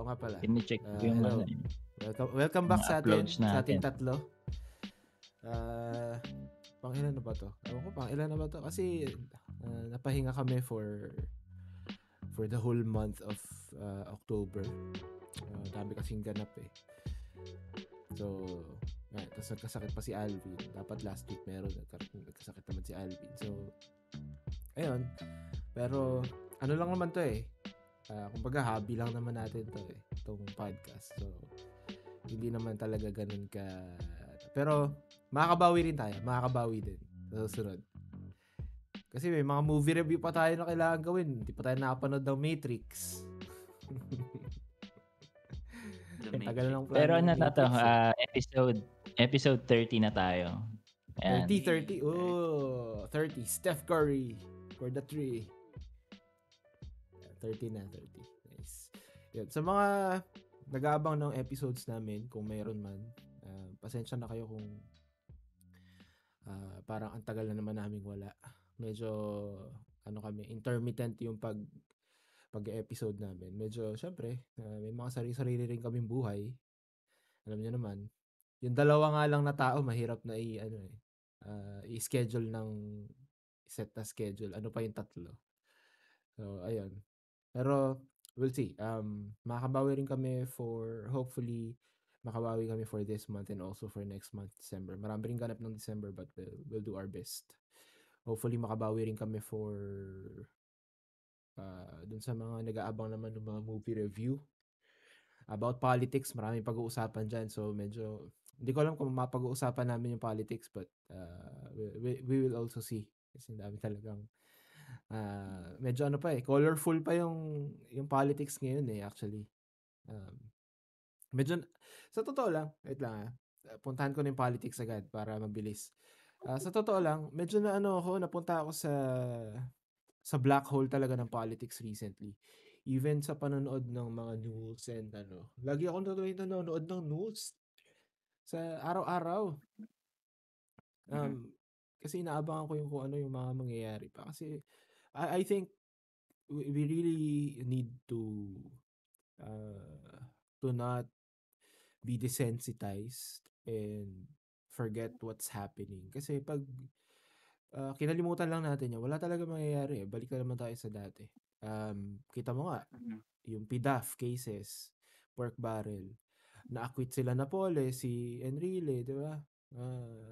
nga pala. Tine-check ko yung Hello. Welcome back sa atin, sa ating tatlo. Pang-ilan na ba to? Ewan ko, pang-ilan na ba to? Kasi napahinga kami for the whole month of October. Dami kasing ganap eh. So, tapos nagkasakit pa si Alvin. Dapat last week meron. Nagkasakit naman si Alvin. So, ayun. Pero, ano lang naman to eh. Kumbaga, hobby lang naman natin to eh. Itong podcast. So, hindi naman talaga ganun ka... Pero, makakabawi rin tayo. Makakabawi din. Sa susunod. Kasi may mga movie review pa tayo na kailangan gawin. Hindi pa tayo nakapanood ng Matrix. Tagal lang plano. Pero ano na to, episode 30 na tayo. Ayan. 30. Oh, 30. Steph Curry for the 3. 30 na, 30. Nice. Yun. Sa mga nag-aabang ng episodes namin, kung mayroon man, pasensya na kayo kung parang ang tagal na naman naming wala. Medyo, intermittent yung pag-episode namin. Medyo, syempre, may mga sarili-sarili rin kaming buhay. Alam niyo naman. Yung dalawa nga lang na tao, mahirap na i-schedule ng set na schedule. Ano pa yung tatlo? So, ayun. Pero, we'll see. Makabawi rin kami hopefully, makabawi kami for this month and also for next month, December. Marami rin ganap ng December but we'll do our best. Hopefully, makabawi rin kami for dun sa mga nag-aabang naman ng mga movie review. About politics, maraming pag-uusapan dyan. So, medyo, hindi ko alam kung mapag-uusapan namin yung politics but we will also see. Kasi dami talagang medyo colorful pa yung politics ngayon eh actually. Medyo, sa totoo lang, wait lang puntahan ko na yung politics agad para mabilis. Sa totoo lang, medyo napunta ako sa black hole talaga ng politics recently. Even sa panonood ng mga news and lagi akong nanonood ng news sa araw-araw. Kasi inaabangan ko yung kung ano yung mga mangyayari pa. Kasi I think we really need to not be desensitized and forget what's happening. Kasi pag kinalimutan lang natin yan, wala talaga mangyayari. Balik na naman tayo sa dati. Kita mo nga, yung PDAF cases, pork barrel, na-acquit sila na Pole, si Enrile, di ba?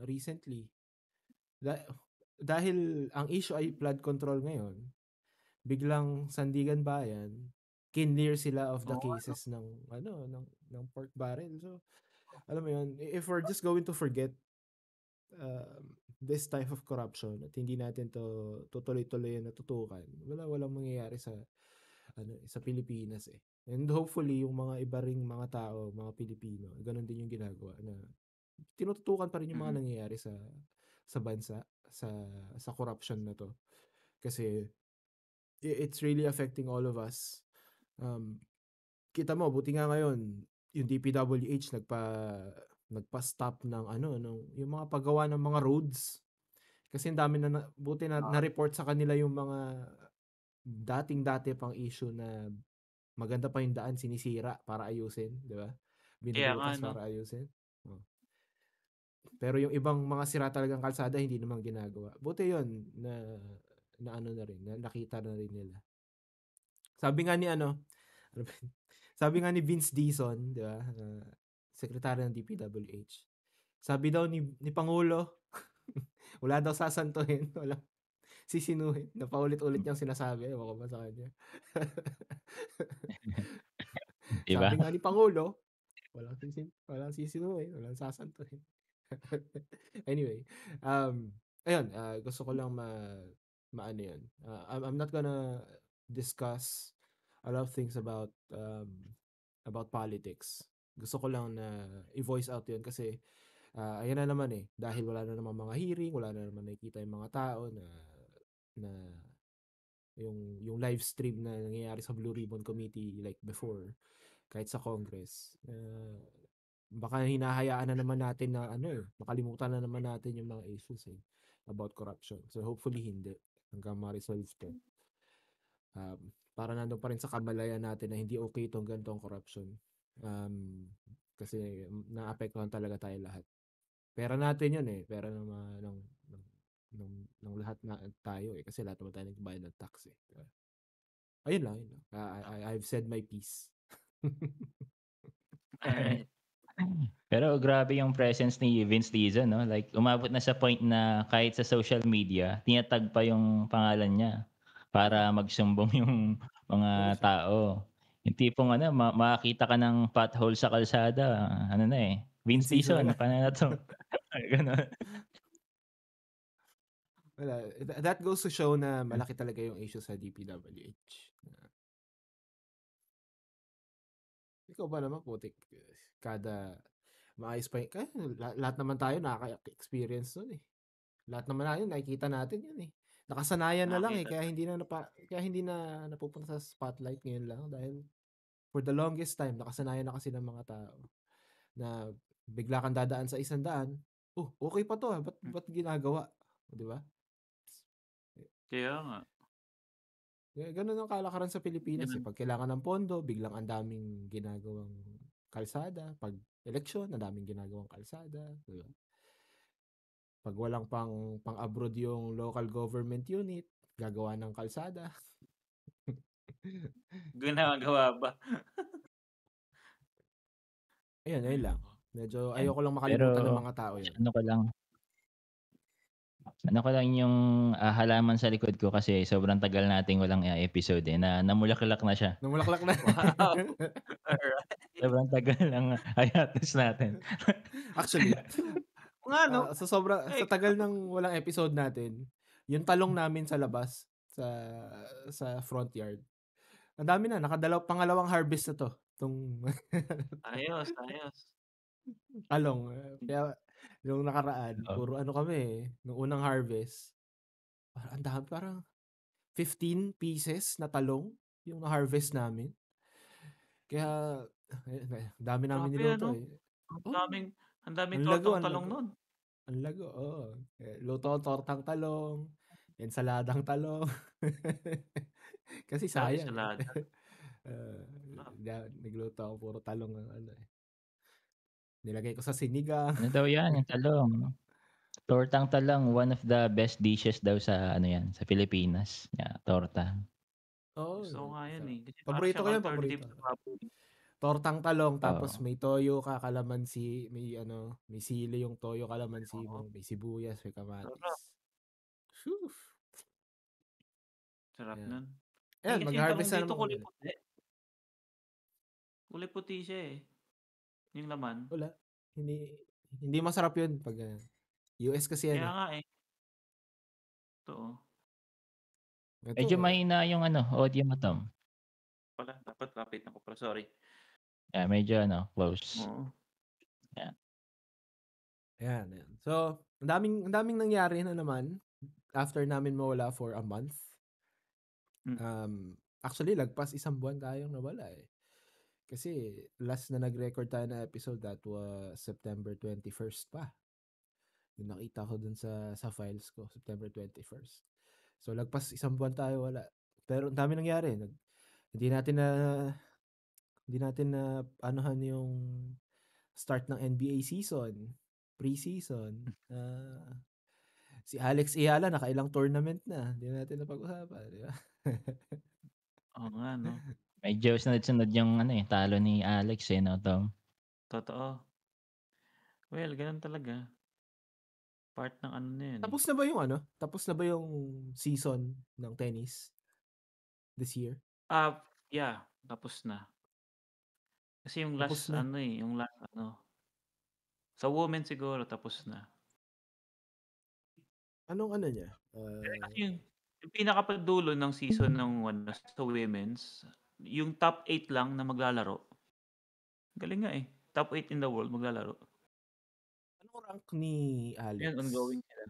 Recently. Dahil ang issue ay flood control ngayon, biglang Sandigan Bayan, kinlear sila of the cases ng pork barrel. So, alam mo yun, if we're just going to forget this type of corruption at hindi natin to tutuloy-tuloy na tutukan, walang mangyayari sa Pilipinas eh. And hopefully yung mga iba ring mga tao, mga Pilipino, ganun din yung ginagawa na tinututukan pa rin yung mga nangyayari sa bansa, sa corruption na to. Kasi it's really affecting all of us. Kita mo, buti nga ngayon, yung DPWH nagpa-stop ng yung mga paggawa ng mga roads. Kasi ang dami buti na-report sa kanila yung mga dating-dati pang issue na maganda pa yung daan sinisira para ayusin, di ba? Binubutas para ayusin. Pero yung ibang mga sira talagang kalsada hindi naman ginagawa. Buti yun na nakita na rin nila. Sabi nga ni Vince Dizon, di ba? Sekretary ng DPWH. Sabi daw ni Pangulo, wala daw sasantuhin, wala sisinuhin. Napaulit-ulit niyang sinasabi. Ewan ko ba sa kanya. Diba? Sabi nga ni Pangulo, walang sisinuhin, walang sasantuhin. Anyway, ayun, gusto ko lang maano yun. I'm not gonna discuss a lot of things about politics. Gusto ko lang na i-voice out yun kasi ayan na naman dahil wala na naman mga hearing, wala na naman nakikita yung mga tao na yung live stream na nangyayari sa Blue Ribbon Committee like before, kahit sa Congress. Baka hinahayaan na naman natin na makalimutan na naman natin yung mga issues about corruption. So hopefully hindi hanggang ma-resolve to. Para nandun pa rin sa kamalayan natin na hindi okey itong ganitong korapsyon. Kasi naapektuhan talaga tayong lahat. Pera natin yun, eh, pera ng mga ng ng ng lahat na tayo, eh, kasi lahat naman tayo nagbabayad ng tax, eh, 'di ba? Ayun lang, yun lang. I've said my piece. Alright. Pero grabe yung presence ni Vince Lizon 'no, like umabot na sa point na kahit sa social media tina-tag pa yung pangalan niya Oo, para magsumbong yung ano mga siya, tao. Yung tipong ano makakita ka ng pothole sa kalsada ano na, eh, Vince sinisisi na Lizon lang. paano na 'to? Gano'n. Wala, that goes to show na malaki talaga yung issue sa DPWH. Ikaw ba naman putik, kada maayos pa kaya lahat naman tayo nakaka-experience nun, eh. Lahat naman natin nakikita natin yun, eh. Nakasanayan na lang, eh, Nakakita na. kaya hindi na napupunta sa spotlight ngayon lang dahil for the longest time nakasanayan na kasi ng mga tao na bigla kang dadaan sa isang daan, "Oh, okey pa 'to, Hmm, ba't ginagawa?" Oh, 'di ba? kaya nga. Gano'n ang kalakaran sa Pilipinas, eh, Ganun. 'pag kailangan ng pondo biglang ang daming ginagawang kalsada, 'pag eleksyon ang daming ginagawang kalsada, 'di ba? 'Pag walang pang-abroad yung local government unit, gagawa ng kalsada. Ginagawa ba? Ayun Ay lang. naku. Medyo Yan, ayoko lang pero makalimutan ng mga tao 'yun. ano ko lang yung, halaman sa likod ko kasi sobrang tagal nating walang, episode, eh, na namulaklak na siya. Namulaklak na. Wow, alright. Sobrang tagal ng hiatus natin. Actually, Oo nga 'no? sa Eh, tagal ng walang episode natin, yung talong namin sa labas, sa front yard, ang dami na, pangalawang harvest na 'to, 'tong ayos, ayos. talong. Kaya nung nakaraan Oo. puro ano kami, nung unang harvest, ang dami, parang 15 pieces na talong yung na-harvest namin. Kaya ayun, ang dami namin Grabe niluto, ano? eh. Ang Oo, daming ang daming ang lago, tortang ang talong lago. nun. Ang lago, oo. Luto ang tortang talong, ensaladang talong. Kasi Sarap sayang, eh. ensalada. Ah, Sarap. nagluto ako puro talong ang ano, eh, nilagay ko sa sinigang. Ano daw 'yan, yung talong, tortang talong, one of the best dishes daw sa ano 'yan, sa Pilipinas, torta. Oo, Gusto ko nga yan, sarap. eh, kasi para Paborito ko siyang 'yan, alternative paborito. sa baboy. Tortang talong tapos Oo. may toyo ka, kalamansi, may ano, may sili yung toyo, kalamansi Oo, mo, may sibuyas, may sarap. kamatis. Shoo! Sarap Ayan. nun. Eh, Ayan, kasi yung talong mag-ha-harvest na dito naman kami kulay ulit. puti. Kulay puti siya, eh, yung laman. Wala, hindi hindi masarap 'yun 'pag, US kasi Kaya 'yan, eh. nga, eh, totoo. Medyo Ito, mahina yung ano, audio mo Tom. Pala dapat lapitan ko pala, sorry. Medyo ano, close. Oo. Yan. ayan, ayan. So, ang daming nangyari na naman after namin mawala for a month. Hmm, Actually lagpas isang buwan tayong nawala, eh. Kasi last na nag-record tayo na episode, that was September 21st pa. Yung nakita ko dun sa files ko, September 21st. So lagpas isang buwan tayo wala. Pero ang dami nangyari, hindi natin na hindi natin na anuhan yung start ng NBA season, preseason. Si Alex Ayala nakailang tournament na, hindi natin napag-usapan, di ba? oo nga 'no, Medyo sunod-sunod yung ano, talo ni Alex, 'no, Tom? totoo. Well, gano'n talaga, part ng ano na 'yun, eh. Tapos na ba yung season ng tennis this year? Yeah, tapos na. Kasi yung Tapos last na. ano, eh, yung last ano, sa women siguro tapos na. Anong ano niya? Eh, kasi yung pinakapadulo ng season ng ano, sa women's, yung top 8 lang na maglalaro. Galing nga, eh, top 8 in the world maglalaro. Anong rank ni Alex? Ngayon ongoing sila.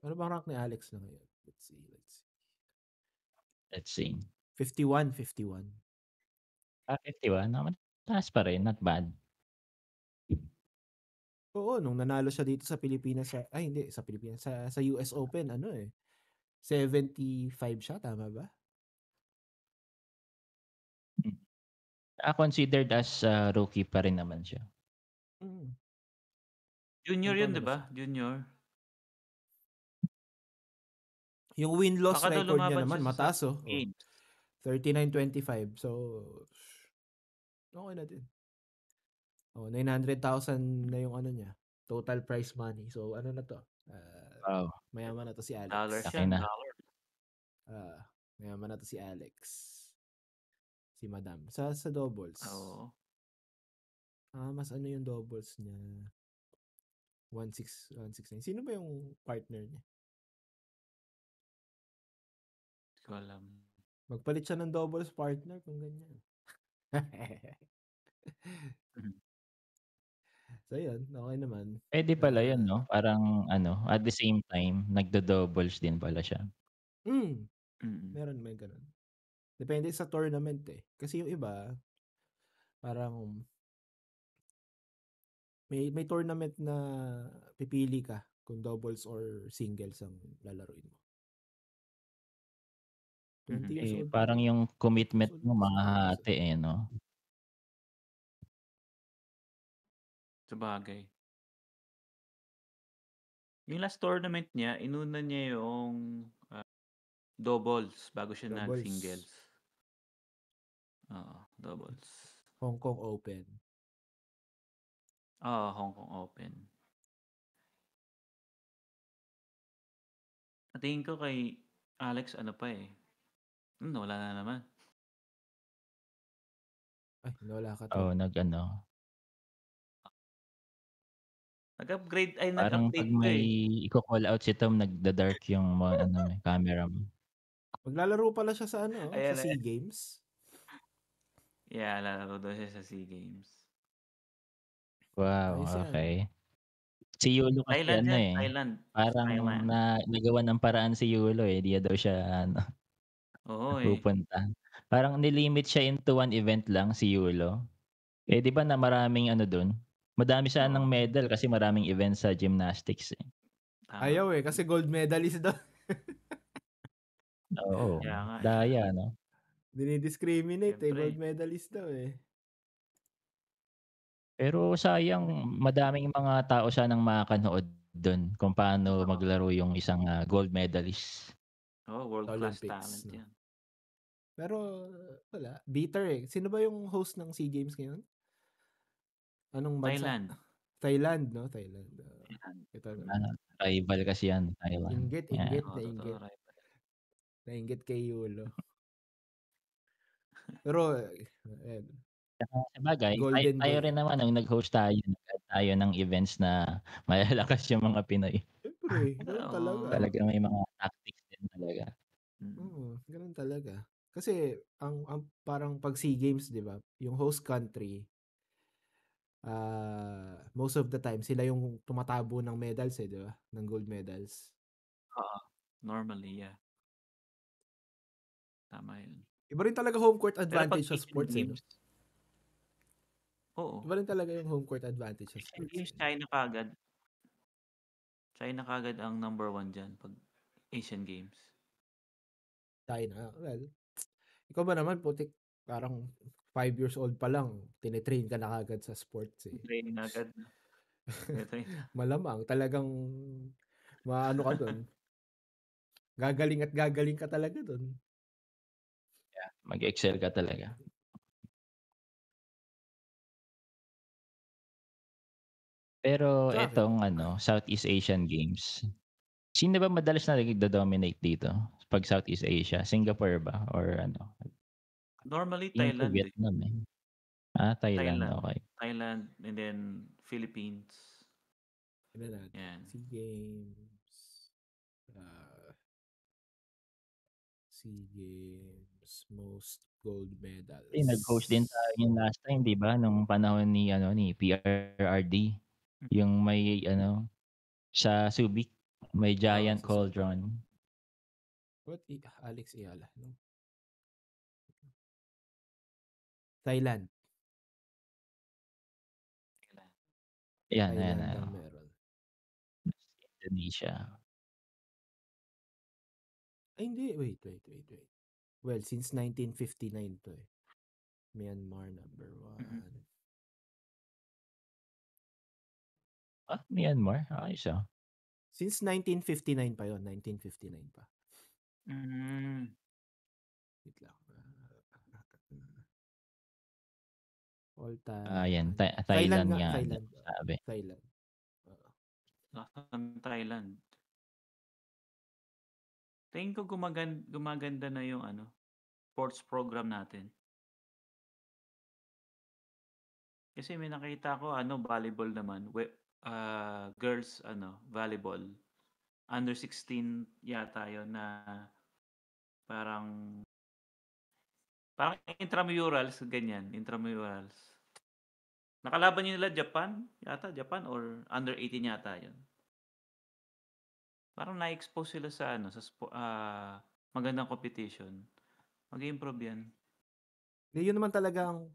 Ano bang rank ni Alex na ngayon? Let's see. Let's see. 51. 51, mataas pa rin, not bad. Oo, nung nanalo siya dito sa Pilipinas hindi sa Pilipinas, sa US Open 75 siya, tama ba? Hmm. Considered as rookie pa rin naman siya. Mm. Junior Ilang yun, taon na 'di ba ba? siya? Junior. Yung win-loss Baka daw record niya lumaban naman siya sa mataas, SEA oh. Games. 39-25. So, okay na din. 900,000 na yung niya, total prize money. So, ano na to? Wow, Mayaman na to si Dollars Alex. laki yan. na. Mayaman na to si Alex. Si Madam. Sa doubles. Oo. Mas yung doubles niya? 169. Sino ba yung partner niya? Hindi ko alam. Magpalit siya ng doubles partner kung ganyan. Mhm. So, yun. Okay naman. Puwede pala yun 'no? Parang at the same time nagdo-doubles din pala siya. Mm. Mm. May ganun. Depende sa tournament Kasi yung iba, parang may tournament na pipili ka kung doubles or singles ang lalaruin mo. 20 Mhm. years old pa Parang lang. yung 20 years commitment old mo pa si Alex mahahati 'no? Sabagay. Yung last tournament niya, inuna niya yung doubles bago siya Doubles. nag-singles. Oo, doubles. Hong Kong Open. Oo, Hong Kong Open. Tingin ko kay Alex wala na naman. Ay, nawala ka Oo, tol. parang Nag-upgrade 'pag pa may eh. iko-call out si Tom nagda-dark yung camera mo. Maglalaro pala siya sa sa Ayan, SEA Games. Yeah, lalaro daw siya sa SEA Games. Wow, Ayos yan. okay. Si Yulo kasi Thailand yan, Thailand. parang Thailand. nagawan ng paraan si Yulo di daw siya Oo eh. pupunta. Parang nilimit siya into one event lang si Yulo. 'Di ba na maraming dun, madami siya ng Oo, medal kasi maraming events sa gymnastics tama. Ayaw kasi gold medalist daw. Oo, Kaya nga daya 'no? Dinidiscriminate gold Siyempre. medalist daw Pero sayang madaming mga tao sanang makakanood dun kung paano Oo. maglaro yung isang gold medalist. World-class Olympics, talent yan. Pero wala, bitter Sino ba yung host ng SEA Games ngayon? Anong bansa? Thailand. Thailand, no? Thailand. Ito Rival kasi yan, Taiwan. Inggit, Yan. Totoo, rival. Nainggit kay Yulo. Pero, Tsaka sabagay Golden tayo Boy. rin naman nung nag-host nag-add tayo ng events na malalakas yung mga Pinoy. Siyempre, ganun talaga. Oo. Talagang may mga tactics din talaga. Ganun talaga. Kasi ang parang pag SEA Games, 'di ba? Yung host country, most of the time sila yung tumatabo ng medals 'di ba? Ng gold medals. Oo. Normally, yeah. Tama yun. Iba rin talaga home court Pero pag advantage sa Asian sports no? Games, oo. Iba rin talaga yung home court advantage sa Asian sports. Games, China kaagad. China kaagad ang number 1 dyan pag Asian Games. China, well, ikaw ba naman putik parang 5 years old pa lang, tinetrain ka na kaagad sa sports Training agad. Malamang talagang maano ka doon. Gagaling ka talaga doon. Yeah, mag-excel ka talaga. Pero Sa akin, etong Southeast Asian Games, sino ba madalas na nagdo-dominate dito 'pag Southeast Asia? Singapore ba or Normally, Tingin ko Thailand Vietnam Thailand, Thailand. okay. Thailand and then Philippines. tignan natin. Yan. SEA Games. SEA Games most gold medals. Nag-host din tayo niyan last time 'di ba nung panahon ni PRRD. Yung may sa Subic, may giant Sa Subic. cauldron. What Alex Ayala, no? Thailand. Ayan, Thailand ang oh. meron. Indonesia. Ay hindi, wait. Well, since 1959 to eh. Myanmar number 1. Myanmar? Ayos Since 1959 pa yon, 1959 pa. Wait lang. All Ayan, time. Thailand nga, nga Thailand. sabi. Thailand. Oo. Nasaan Thailand? Tingin ko gumaganda na yung sports program natin. Kasi may nakita ko volleyball naman. Girls volleyball. Under 16 yata yon na parang intramurals ganyan, intramurals. Nakalaban nila Japan or under 18 yata yon. Parang na-expose sila sa magandang competition. Mag-improve yan. Yun naman talaga ang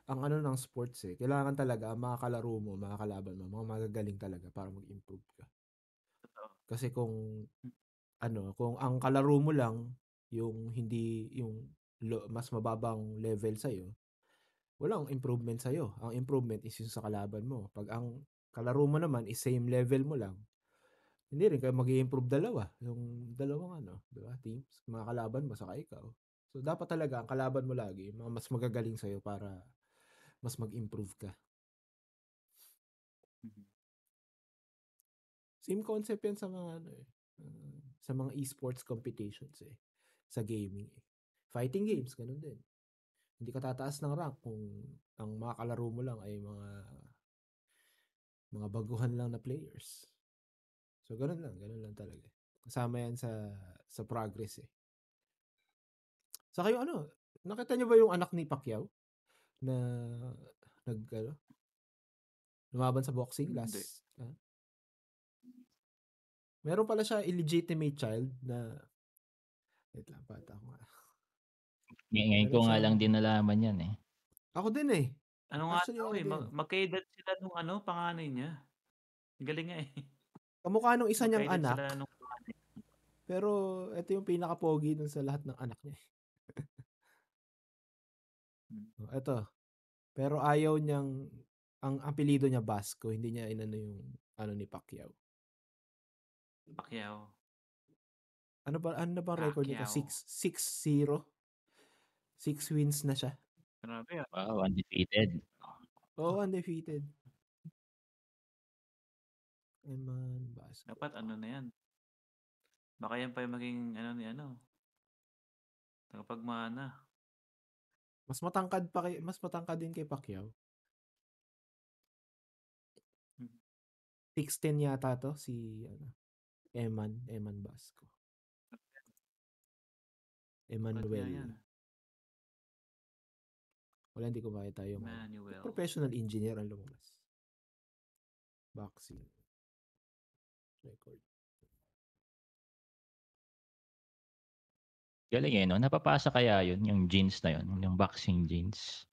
ng sports eh. Kailangan talaga ang mga kalaro mo, mga kalaban mo, mga magagaling talaga para mag-improve ka. Totoo. Kasi kung ang kalaro mo lang yung mas mababang level sa'yo, walang improvement sa'yo. Ang improvement is yung sa kalaban mo. Pag ang kalaro mo naman is same level mo lang, hindi rin kayo mag-i-improve dalawa. Yung dalawang di ba, teams, mga kalaban mo saka ikaw. So dapat talaga ang kalaban mo lagi mga mas magagaling sa'yo para mas mag-improve ka. Same concept yan sa mga sa mga esports competitions eh. Sa gaming eh. Fighting games, ganun din. Hindi ka tataas ng rank kung ang mga kalaro mo lang ay mga baguhan lang na players. So ganun lang talaga. Kasama yan sa progress eh. Saka yung nakita niyo ba yung anak ni Pacquiao na lumaban sa boxing last? Meron pala siya illegitimate child na wait lang, pata ko nga. Ngayon ko nga lang din nalaman yan eh. Ako din eh. Actually, magkaedad sila nung panganay niya. Galing nga eh. Kamukha nung isa niyang anak. Sila nung panganay. Pero ito yung pinaka-pogi dun sa lahat ng anak niya. Ito. Pero ayaw niyang ang apelyido niya Basco, hindi niya inano yung ni Pacquiao. Ano ba record nito? 6-0. 6 wins na siya. Grabe Wow, undefeated. Oo, undefeated. Eman Basco. Dapat na yan. Baka yan pa yung maging tagapagmana. Mas matangkad din kay Pacquiao. 6'10 yata to si Eman Basco. Emmanuel. Wala, hindi ko makita yung professional engineer ang lumabas. Boxing record. Galing eh, no? Napapasa kaya yun, yung jeans na yun, yung boxing jeans?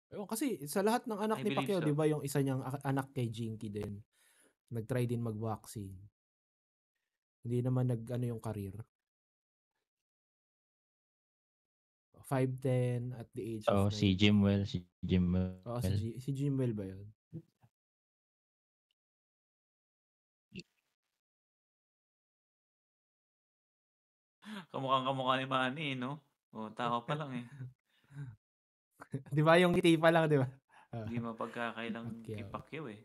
Kasi sa lahat ng anak ni Pacquiao, di ba yung isa niyang anak kay Jinky din, nag-try din mag-boxing. Hindi naman yung career. 5'10" at the age of 19. Si Jimwell. Oo, si Jimwell ba yun? Kamukha ni Manny, no? Tao pa lang eh. Di ba yung ngiti pa lang, di ba? Hindi mapagkakailang kay Pacquiao eh.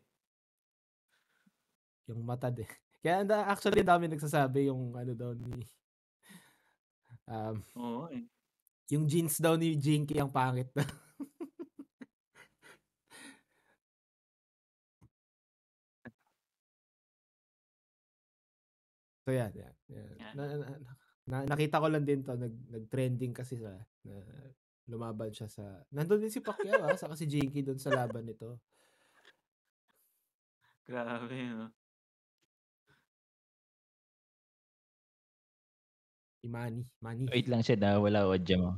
Yung mata din. Kaya actually dami nagsasabi yung daw ni Oo eh. Yung jeans daw ni Jinky ang pangit na. So yan. Nakita ko lang din to, nag-trending kasi na lumaban siya sa nandun din si Pacquiao saka si Jinky doon sa laban nito. Grabe no. Manny. Wait lang siya, wala audio mo.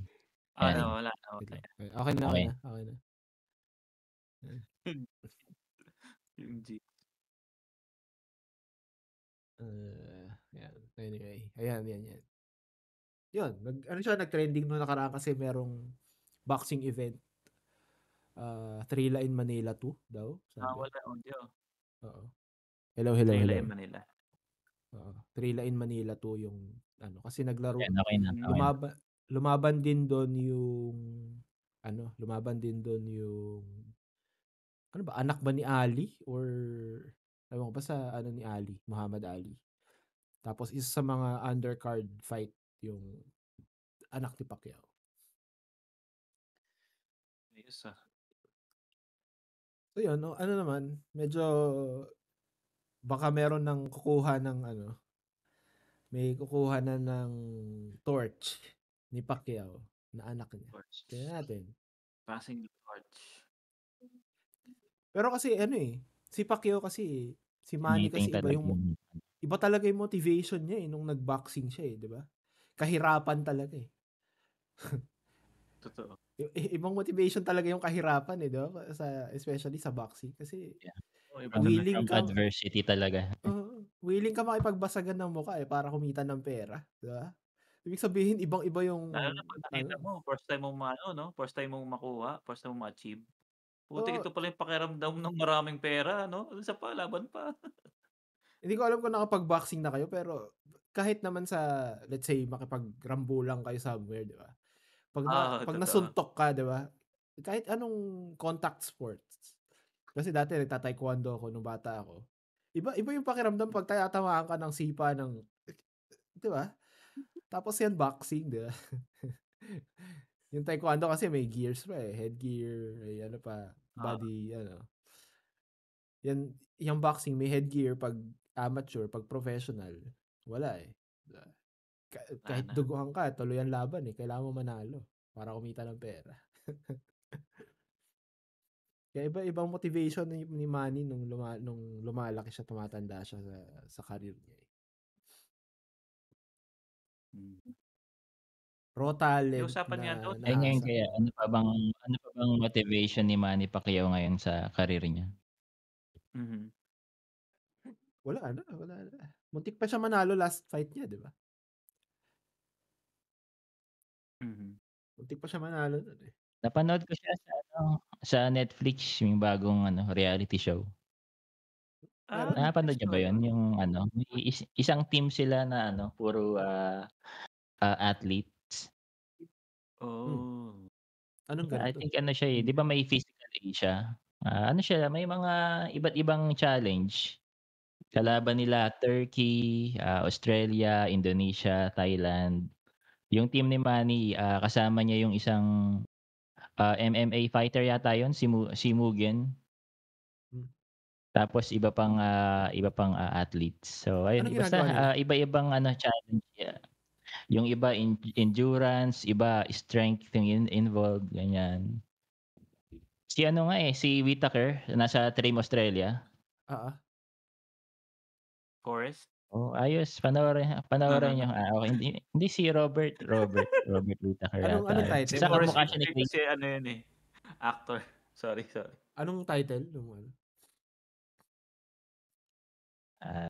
Wala. Okay na. Yung G. Yan. Anyway, ayan. Yun, nag-trending nung nakaraan kasi merong boxing event. Thrilla in Manila 2 daw, sabi. Wala audio. Oo. Hello. Thrilla in Manila. Oo. Thrilla in Manila 2 yung kasi naglaro, Okay na. Okay na. lumaban din doon yung anak ba ni Ali or ewan ko, basta ni Ali, Muhammad Ali. Tapos isa sa mga undercard fight yung anak ni Pacquiao. Ayos So yun, naman, medyo baka meron may kukuha na ng torch ni Pacquiao na anak niya. Torch. Tingnan natin. Passing the torch. Pero kasi si Pacquiao kasi, si Manny Meeting kasi talaga. iba talaga yung motivation niya nung nag-boxing siya di ba? Kahirapan talaga Totoo. Ibang motivation talaga yung kahirapan di ba? Especially sa boxing kasi Willing From adversity talaga. Willing ka makipagbasagan ng mukha para kumita ng pera, di ba? Ibig sabihin ibang-iba yung lalo na pag nakita mo, first time mo first time mong makuha, first time mo ma-achieve. Buti ito pala yung pakiramdam ng maraming pera, isa pa, laban pa. Hindi ko alam kung nakapag-boxing na kayo, pero kahit naman sa, let's say, makipagrambulan kayo somewhere, di ba? Pag nasuntok ka, di ba? Kahit anong contact sports. Kasi dati nagta-taekwondo ako nung bata ako. Iba yung pakiramdam pag tatamaan ka ng sipa ng, di ba? Tapos yan boxing, di ba? Yung taekwondo kasi may gears pa headgear, may body, Yan, yung boxing may headgear pag amateur, pag professional, wala kahit duguhan ka, tuloy ang laban kailangan mo manalo para kumita ng pera. Kaya iba-ibang motivation ni Manny nung lumalaki siya, tumatanda siya sa career niya. Raw talent Usapan nga doon. Ngayon kaya, ano pa bang motivation ni Manny Pacquiao ngayon sa career niya? Wala na. Muntik pa siya manalo last fight niya, di ba? Muntik pa siya manalo nun Napanood ko siya sa Netflix, yung bagong reality show. Napanood niyo ba yun? Yung may isang team sila na puro athletes. Anong I ganito? think siya di ba may physical Asia? Siya, may mga iba't ibang challenge. Kalaban nila Turkey, Australia, Indonesia, Thailand. Yung team ni Manny, kasama niya yung isang MMA fighter yata yun, si Mugen. Tapos iba pang athletes. So ayun, Anong basta ginagawa nila? iba-ibang challenge. Yung iba endurance, iba strength yung involved, ganyan. Si si Whittaker, nasa Team Australia. Forest? Ayos, panoorin niyo. Okay, hindi si Robert Whittaker Anong yata. title? Basta kamukha siya ni Chris. Kasi actor. Sorry. Anong title?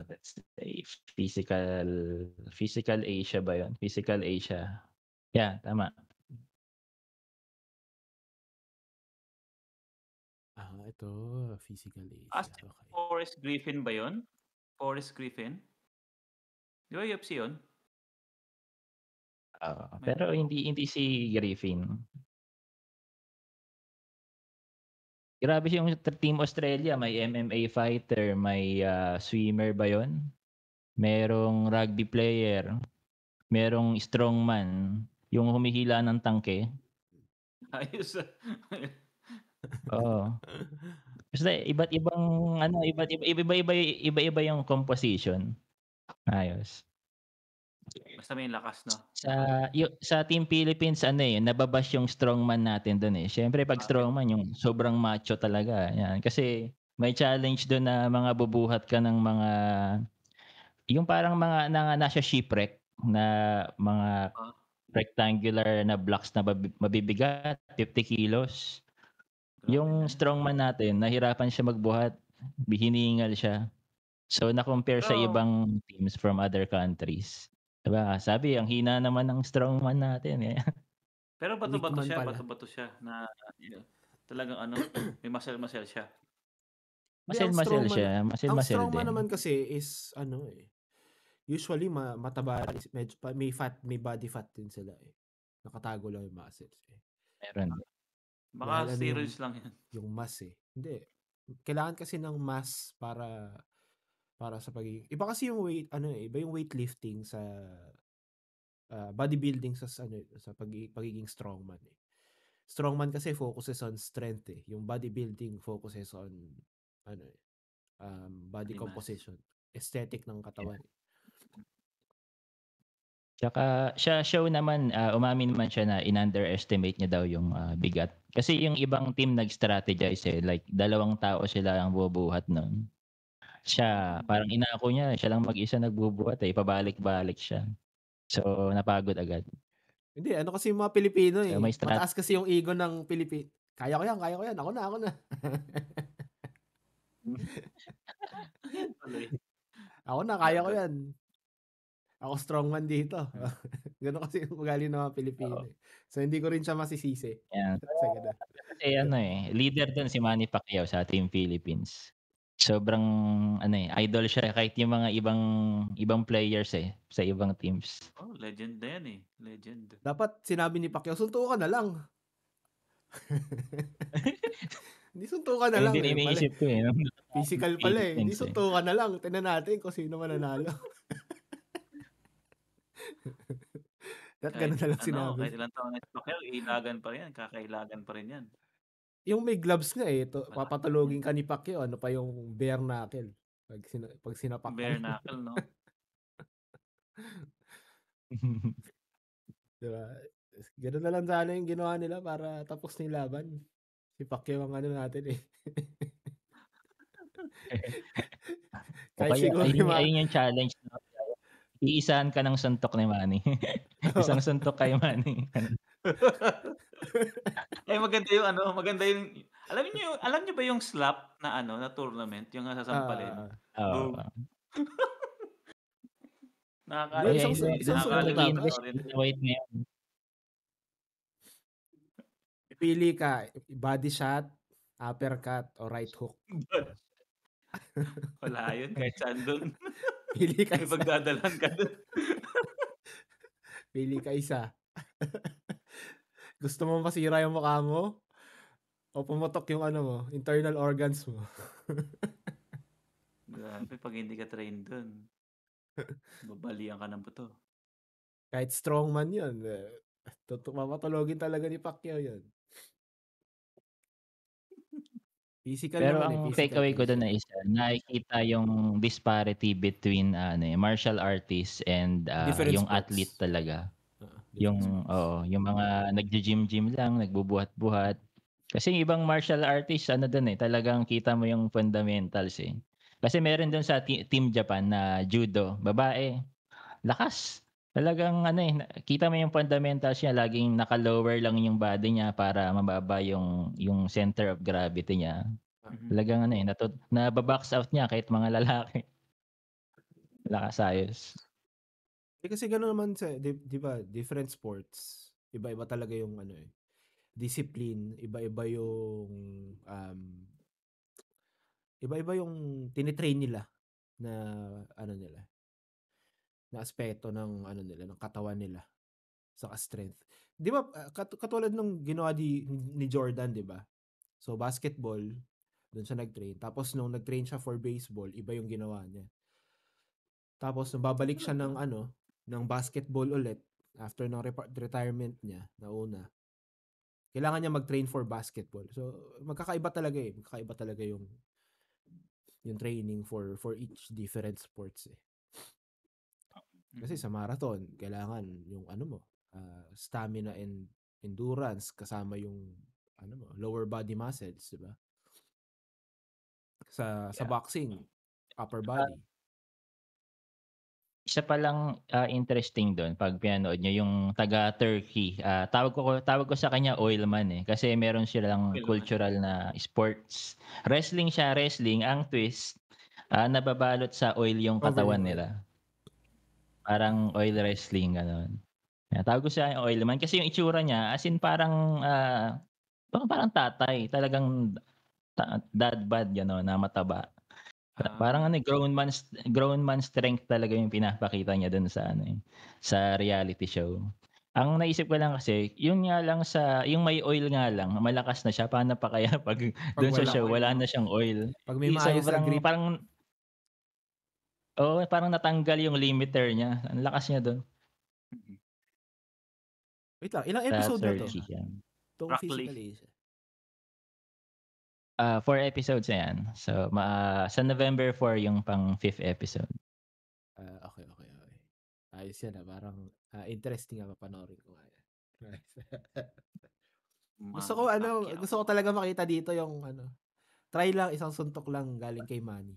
Let's say Physical Asia ba yun? Physical Asia. Yeah, tama. Ito, Physical Asia. Okay. Forrest Griffin ba yun? Forrest Griffin? Di ba UFC yun? Pero hindi si Griffin. Grabe yung Team Australia, may MMA fighter, may swimmer ba yun? Merong rugby player, merong strongman, yung humihila ng tangke. Ayos. Oo. Basta iba-iba yung composition. Ayos. Basta may lakas, no? Sa Team Philippines, nababash yung strongman natin doon Siyempre pag strongman, yung sobrang macho talaga. Yan. Kasi may challenge doon na mga bubuhat ka ng mga, yung parang mga nasa shipwreck na mga rectangular na blocks na mabibigat, 50 kilos. Yung strongman natin, nahirapan siya magbuhat. hiningal siya. So na-compare sa Pero ibang teams from other countries. 'Di ba? Sabi ang hina naman ng strongman natin, eh. pero Weak bato-bato man siya, pala. bato-bato siya na talagang may muscle-muscle siya. Hindi, Muscle-muscle siya, ang muscle-muscle strongman din. naman kasi is usually mataba rin, medyo may body fat din sila eh. Nakatago lang yung muscles eh. Meron. Dahil Baka steroids lang yan. yung mass eh. Hindi. Kailangan kasi ng mass para sa pagiging iba kasi yung iba yung weightlifting sa bodybuilding sa pagiging strongman eh. Strongman kasi focuses on strength eh. Yung bodybuilding focuses on body Body mass. composition, aesthetic ng katawan. Tsaka siya show naman, umamin naman siya na in-underestimate niya daw yung bigat. Kasi yung ibang team nag-strategize eh, like 2 tao sila ang bubuhat nun. Siya, parang inako niya, siya lang mag-isa nagbubuhat eh, pabalik-balik siya. So napagod agad. Hindi, kasi yung mga Pilipino So eh. may Mataas kasi yung ego ng Pilipino. Kaya ko yan. Ako na. Yan pala eh. Ako na, kaya ko Dagat. yan. Ako strongman dito. Ganun kasi yung ugali ng mga Pilipino Oo. eh. So hindi ko rin siya masisisi. Yan. Sa ganun. Kasi leader dun si Manny Pacquiao sa Team Philippines. Sobrang idol siya kahit yung mga ibang players eh sa ibang teams. Oh, legend na yan eh. Legend. Dapat sinabi ni Pacquiao, suntukan na lang. Hindi suntukan na lang Hindi eh. Mali. iniisip ko eh. Physical pala eh. Hindi suntukan na lang. Tingnan natin kung sino mananalo. Ganun na lang sinabi. Kahit ilang taon na si Pacquiao, ilagan pa rin yan. Kakailagan pa rin yan. Yung may gloves nga eh. Papatulogin ka ni Pacquiao. Ano pa yung bare knuckle. Pag sinapak ka. Bare knuckle, no? Diba? Ganun na lang sana yung ginawa nila para tapos na yung laban. Si Pacquiao ang natin eh. O kaya, ayun yung challenge. Iisahan ka ng suntok ni Manny. Isang suntok kay Manny. Maganda yung alam niyo ba yung slap na na tournament, yung sasampalin? Oo. Isang suntok dapat. Pili ka, body shot, uppercut, o right hook. Wala yun, kahit saan doon. Pili ka May isa. pagdadalan ka doon. Pili ka isa. Gusto mo masira yung mukha mo? O pumutok yung mo, internal organs mo? Grabe, pag hindi ka trained doon. Babalian ka ng buto. Kahit strongman yun. Mapatulogin talaga ni Pacquiao yun. Physical Pero naman ang physical takeaway ko siya. doon na isa, nakikita yung disparity between martial artists and yung sports. athlete talaga. Yung mga nagji-gym lang, nagbubuhat-buhat. Kasi yung ibang martial artists doon talagang kita mo yung fundamentals eh. Kasi meron doon sa Team Japan na judo, babae, lakas. Talagang kita mo yung fundamentals niya, laging naka-lower lang yung body niya para mababa yung center of gravity niya. Talagang nababox out niya kahit mga lalaki. Lakas ayos. Kasi gano'n naman di ba, different sports, iba-iba talaga yung discipline, iba-iba yung tinitrain nila na na aspeto ng ng katawan nila sa strength. Di ba katulad nung ginawa ni Jordan, di ba? So basketball, doon siya nag-train. Tapos nung nag-train siya for baseball, iba yung ginawa niya. Tapos nung babalik siya ng basketball ulit after ng retirement niya na una, kailangan niya mag-train for basketball. So magkakaiba talaga eh. Magkakaiba talaga yung training for each different sports eh. Kasi sa marathon, kailangan yung stamina and endurance kasama yung lower body muscles, di ba? Sa boxing, upper body. Isa pa lang, interesting dun 'pag pinanood niyo yung taga-Turkey, tawag ko sa kanya Oilman, eh, kasi meron silang Okay naman. cultural na sports. Wrestling siya, wrestling, ang twist, nababalot sa oil yung Covered in katawan oil. nila. Parang oil wrestling, gano'n. Tawag ko siya Oilman kasi yung itsura niya as in parang, parang tatay, talagang dad bod gano'n na mataba. Parang Ah, grown man strength talaga yung pinapakita niya dun sa ano, eh, sa reality show. Ang naisip ko lang kasi yun nga lang yung may oil nga lang malakas na siya, paano pa kaya 'pag 'Pag dun sa wala. show oil, wala 'no? na siyang oil? 'Pag may maayos na Sobrang grip. parang oo, parang natanggal yung limiter niya, ang lakas niya dun Mm. Wait lang, ilang sa episode na 'to? Turkey, yan. Itong Brock Physical Lee. Asia? 4 episodes na yan. So, sa November 4 yung pang 5th episode. Okay. Ayos yan, parang, interesting nga papanoorin ko nga yan. Nice. Manny Gusto ko Pacquiao. talaga makita dito yung ano, try lang, isang suntok lang galing kay Manny.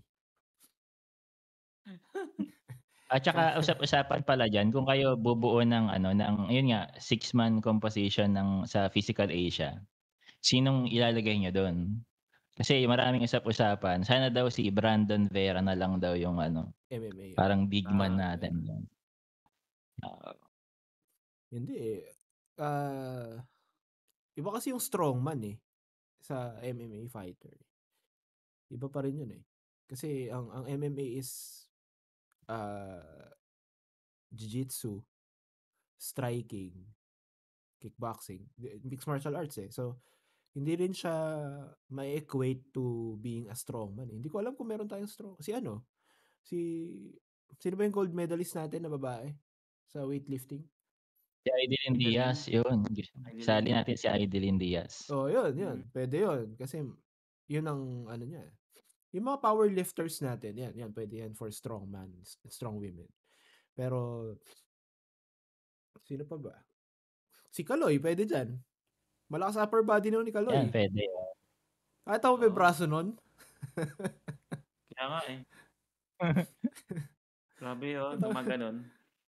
At saka usap-usapan pala diyan kung kayo bubuo ng ano, yun nga, 6-man composition sa Physical Asia, sinong ilalagay niyo dun? Kasi maraming usap-usapan, sana daw si Brandon Vera na lang daw yung ano, MMA, parang big man Ah, Vera. natin dun. Oo. Hindi, eh, ah, iba kasi yung strongman, eh, sa MMA fighter. Iba pa rin yun, eh. Kasi ang MMA is, ah, jiu-jitsu, striking, kickboxing, mixed martial arts, eh. So, hindi rin siya ma-equate to being a strongman, eh. Hindi ko alam kung meron tayong si ano, si sino ba yung gold medalist natin na babae sa weightlifting? Si Idilyn Diaz, Idalin. yun. Idalin. Sali natin si Idilyn Diaz. Oh, yun. Mm. Puwede yun kasi yun ang ano niya, eh. Yung mga power lifters natin, yan puwede yan for strongman, strong women. Pero sino pa ba? Si Kaloy puwede diyan. Malakas upper body nun ni Yan, Kaloy. pwede. Nakita mo ba yung Oo. braso nun? Kaya nga, eh. Grabe, oh, Nakita mo, gumaganon.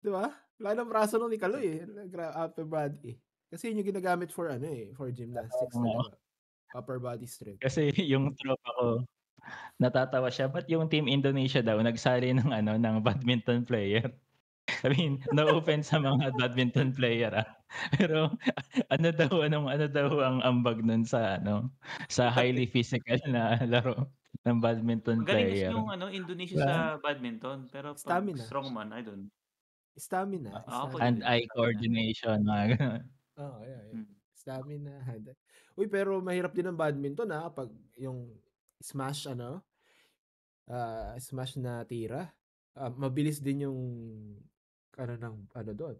'di ba? Laki ng braso nun ni Kaloy, eh, upper body, eh. Kasi yun yung ginagamit for ano, eh, for gymnastics talaga, upper body strength. Kasi yung tropa ko, natatawa siya, ba't yung Team Indonesia daw nagsali ng ano, ng badminton player? I mean, no offense sa mga badminton player, pero ano daw ang ambag nun sa ano, sa highly physical na laro ng badminton Magaling kasi player. yung ano, Indonesia sa Diba? badminton, pero 'pag Stamina, strongman, I don't. Ako din, stamina. Hand-eye stamina. coordination, mga gano'n. Oo, yan. Mm. Stamina, uy, pero mahirap din ang badminton, 'pag yung smash ano, smash na tira, mabilis din yung ano ng ano dun,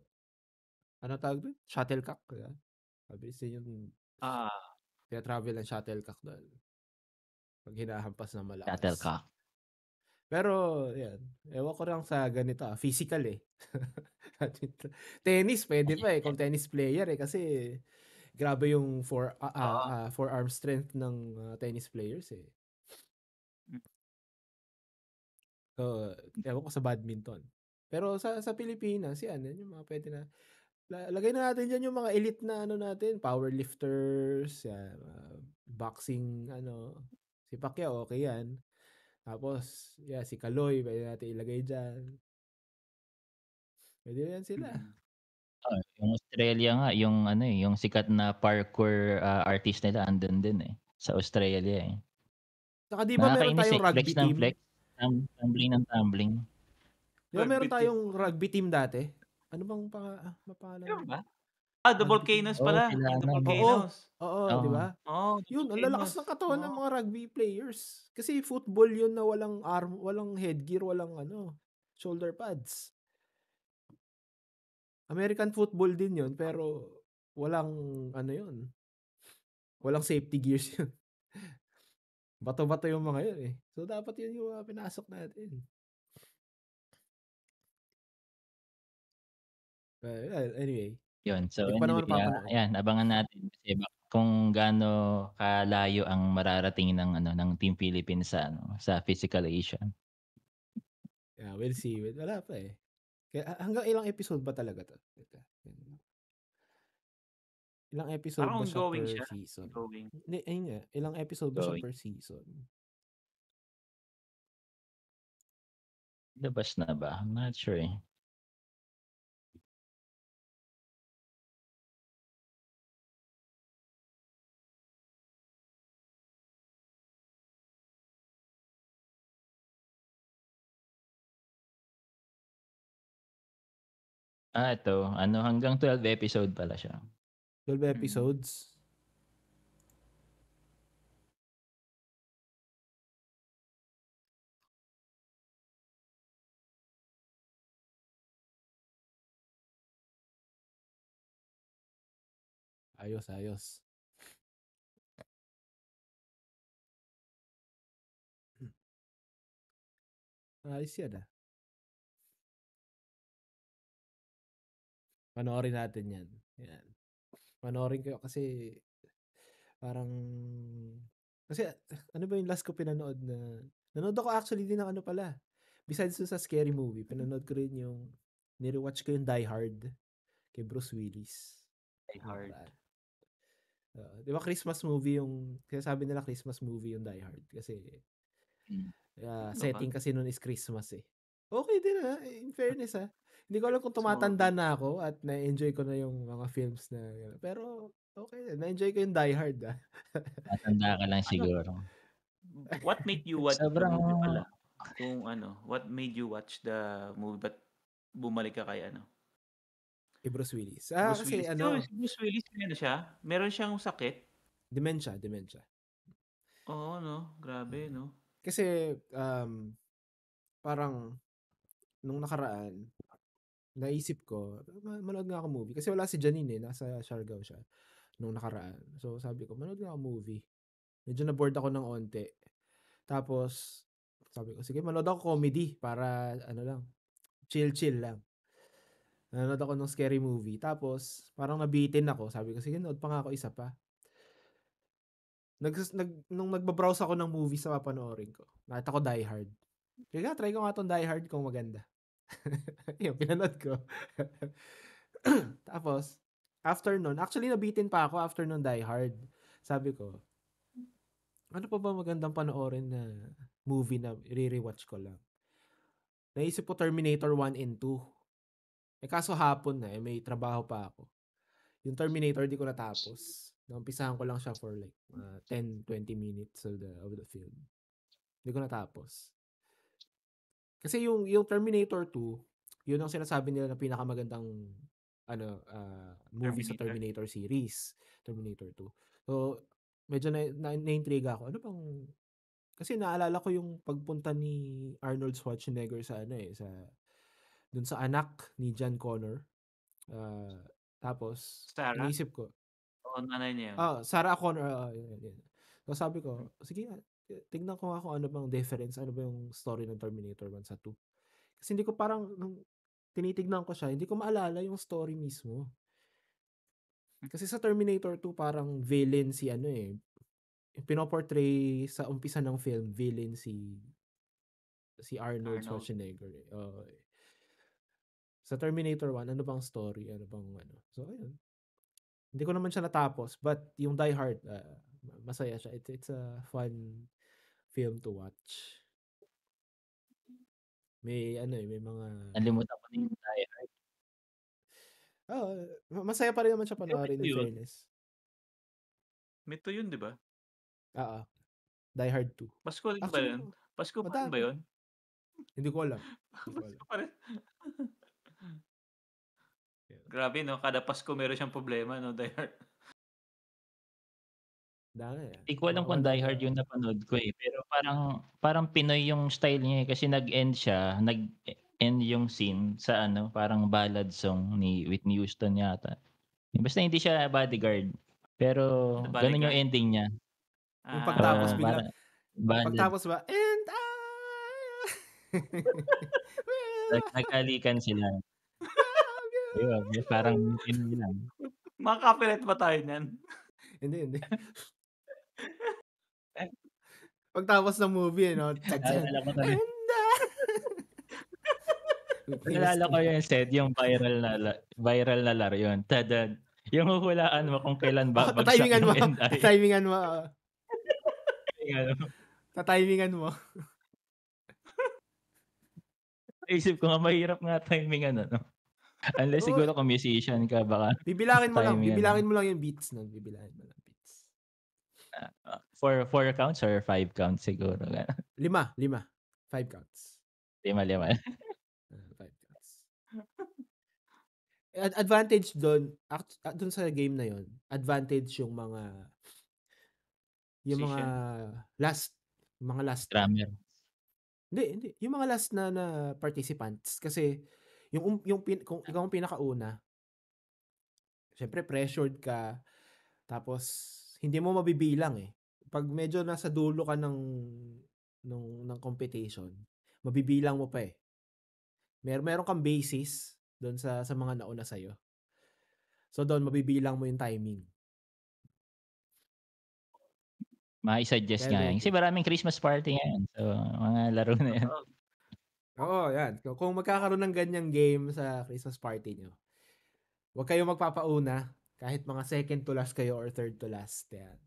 anong tawag dun? Shuttlecock, 'di ba? Mabilis din yung Ah, tina-travel ng shuttlecock dun, 'pag hinahampas ng malakas. Shuttlecock. Pero yan, ewan ko lang sa ganito, physical, eh. Tennis puwede pa, eh, kung tennis player, eh, kasi grabe yung oo. forearm strength ng, tennis players, eh. Hmm, So, ewan ko sa badminton. Pero sa Pilipinas yan yung mga puwede na lagay na natin diyan yung mga elite na ano natin, powerlifters, yan, boxing ano, si Pacquiao okey yan. Tapos yan si Kaloy puwede natin ilagay diyan. Puwede na yan sila. mm. Yung Australia nga, yung ano, eh, yung sikat na parkour, artist nila andun din, eh, sa Australia, eh. Tsaka 'di ba meron Nakakainis, tayong eh, flex rugby ng team? flex, tumbling ng tumbling. 'Di ba meron Rugby team. tayong rugby team dati? Ano bang pangalan Meron nun? ba? The Rugby team. Volcanoes Oo, pala, sila yung The ano, Oo, Volcanoes. oo, 'di oo, ba? The Yun, ang lalakas Volcanoes. ng katawan ng Oo. mga rugby players. Kasi football yun na walang walang headgear, walang ano, shoulder pads. American football din yun, pero walang ano yun, walang safety gears yun. Bato-bato yung mga yun, eh. So, dapat yun yung mga pinasok natin. Anyway, yun. So hindi ko pa naman anyway, napapanood. ayan abangan natin kasi kung gaano kalayo ang mararating ng ano, ng Team Philippines sa ano, sa Physical Asia. Yeah, we'll see. Wala pa, eh. Kaya hanggang ilang episode ba talaga 'to? Teka, ilang episode Parang ba siya ongoing per siya. season? Ongoing. Hindi, ayun nga, ilang episode ba siya Going. per season? Labas na ba? I'm not sure eh. Ito, ano, hanggang 12 episode pala siya. 12 Mm. episodes? Ayos, ayos. Ayos yan, ah. Panoorin natin yan. Yan. Panoorin ko kasi parang kasi ano ba yung last ko pinanood na nanood ako actually din ng ano pala. Besides dun sa scary movie, pinanood ko rin yung nirewatch ko yung Die Hard kay Bruce Willis. Die Nung Hard. nakaraan. Di ba Christmas movie yung, kaya sabi nila Christmas movie yung Die Hard kasi Mm. Ano ba? setting kasi nun is Christmas eh. Okay din in fairness Hindi ko alam kung Christmas tumatanda movie. na ako at na-enjoy ko na yung mga films na gano'n. Pero okay, na-enjoy ko yung Die Hard Matanda ka lang Ano? siguro. What made you watch the Sobrang movie pala? Kung ano, what made you watch the movie? Ba't bumalik ka kay ano? Kay Bruce Willis. Bruce Kasi Willis. Si Bruce Willis, may ano siya? Meron siyang sakit? dementia. Oo, no? Grabe, no? Kasi parang nung nakaraan, naisip ko, manood nga ako movie. Kasi wala si Janine nasa Siargao siya nung nakaraan. So sabi ko, manood nga ako movie. Medyo na-bored ako ng onte. Tapos, sabi ko, sige, manood ako comedy para ano lang, chill lang. Nanood ako ng scary movie. Tapos, parang nabitin ako. Sabi ko, sige, nood pa nga ako isa pa. Nung nagbabrowse ako ng movies na papanoorin ko, nakita ko Die Hard. Kaya try ko nga tong Die Hard kung maganda. Yung pinanood ko. Tapos, after nun, actually nabitin pa ako after nun Die Hard. Sabi ko, ano pa ba magandang panoorin na movie na i-rewatch ko lang? Naisip ko Terminator 1 and 2. Kaso hapon na, may trabaho pa ako. Yung Terminator di ko natapos. Naumpisahan ko lang siya for like 10-20 minutes of the film. Di ko natapos. Kasi yung Terminator 2, yun ang sinasabi nila na pinakamagandang movie sa Terminator series. Terminator 2. So, medyo na-intriga ako. Ano bang kasi naalala ko yung pagpunta ni Arnold Schwarzenegger sa dun sa anak ni John Connor. Tapos Sarah? iniisip ko, Oo, nanay niya yun. Sarah Connor, yun. So sabi ko, sige tignan ko nga kung ano bang difference, ano ba yung story ng Terminator 1 sa 2. Kasi hindi ko parang, nung tinitignan ko siya, hindi ko maalala yung story mismo. Kasi sa Terminator 2, parang villain si pinoportray sa umpisa ng film, villain si Arnold Schwarzenegger. Sa Terminator 1, ano bang story? Ano bang So, ayun. Hindi ko naman siya natapos, but yung Die Hard, masaya siya. It's a fun film to watch. May may mga nalimutan ko na yung Die Hard. masaya pa rin naman siya panoorin in fairness. May 2 yun, di ba? Die Hard 2. Pasko rin ba yun? Pasko pa rin ba yun? Hindi ko alam. Pasko pa rin. Grabe, no? Kada Pasko meron siyang problema, no? Die Hard. Hindi ko alam kung Die Hard yung napanood ko eh. Pero parang Pinoy yung style niya eh. Kasi nag-end yung scene sa parang ballad song ni Whitney Houston yata. Basta hindi siya bodyguard. Pero ganun yung ending niya. Yung pagtapos bigla. Pagtapos ba? And nagkalikan sila. Ayun, parang Pinoy lang. Maka-copyright ba tayo niyan? Hindi. Pagtapos ng movie, no? Naalala ko Naalala ko yung Sed, yung viral na laro yun. Tadad. Yung huhulaan mo kung kailan babagsak Tatimingan mo. yung Enday. Tatimingan mo. Yung ano, Tatimingan mo. isip ko nga mahirap nga timingan ano. Unless Oo. siguro kung musician ka baka Bibilangin mo lang. timingan. Bibilangin mo lang yung beats nun. Bibilangin mo lang beats. 4 counts or 5 counts siguro. 5 counts. 5. 5 counts. Advantage doon sa game na yon. Advantage yung mga Musician. last Drummer. Hindi. Yung mga last na participants kasi kung ikaw ang pinakauna, syempre pressured ka, tapos hindi mo mabibilang eh. Pag medyo nasa dulo ka ng competition, mabibilang mo pa eh. Meron kang basis doon sa mga nauna sa'yo. So doon mabibilang mo yung timing. Mai-suggest nga yan. Pwede. Kasi maraming Christmas party ngayon. So, mga laro na yan. Oo, yan. Kung magkakaroon ng ganyang game sa Christmas party nyo, huwag kayong magpapauna. Kahit mga second to last kayo or third to last. Yan.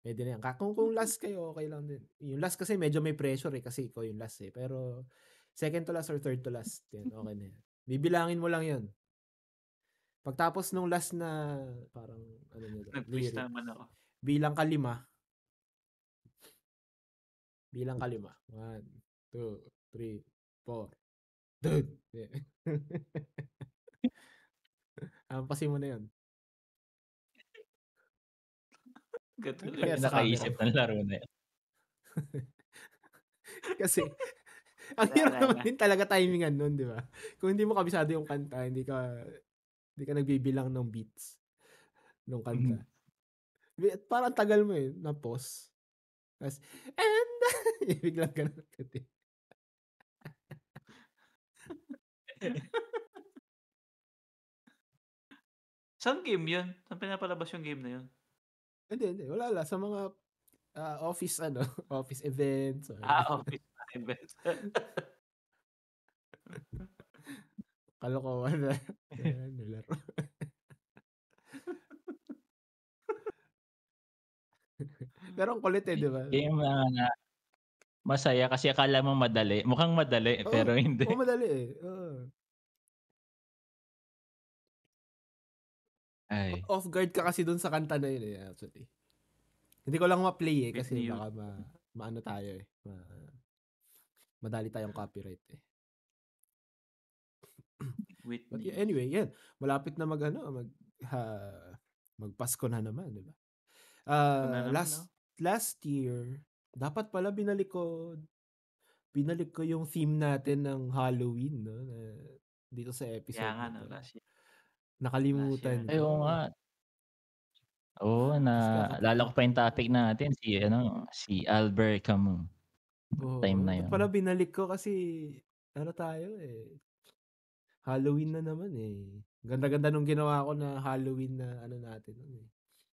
Pwede na yan. Kung last kayo, okay lang din. Yung last kasi medyo may pressure eh. Kasi ikaw yung last eh. Pero second to last or third to last, yan, okay na yan. Bibilangin mo lang yun. Pagtapos nung last na parang Nag-twist naman ako. bilang ka 5. Bilang ka 5. 1, 2, 3, 4. Dude! Ampasin mo na yun. Gatuloy. Kaya sa Nakaisip ng laro na yan. Kasi, ang hirap naman din talaga timingan nun, di ba? Kung hindi mo kabisado yung kanta, hindi ka nagbibilang ng beats ng kanta. Parang tagal mo eh, na-pause. Tapos, and, biglang ganun. Saan game yun? Saan pinapalabas yung game na yun? Hindi. Wala. Sa mga office office events. Office events. Kalokohan na. Nilaro. Pero ang kulit eh, di ba? Game na masaya kasi akala mo madali. Mukhang madali, pero hindi. Madali eh. Ay. Off guard ka kasi dun sa kanta na yun eh, actually. Hindi ko lang ma-play eh, kasi With baka maano tayo eh. Madali tayong copyright eh. But yeah, anyway, yan. Malapit na magpasko na naman, di ba? Last year, dapat pala binalik ko yung theme natin ng Halloween, no? Dito sa episode. Kaya nga, last year. Nakalimutan ko. Ay, oo nga. Oo, naalala ko pa yung topic natin, si Albert Camus. Time na yun. Pala binalik ko kasi tayo eh. Halloween na naman eh. Ganda-ganda nung ginawa ko na Halloween na natin.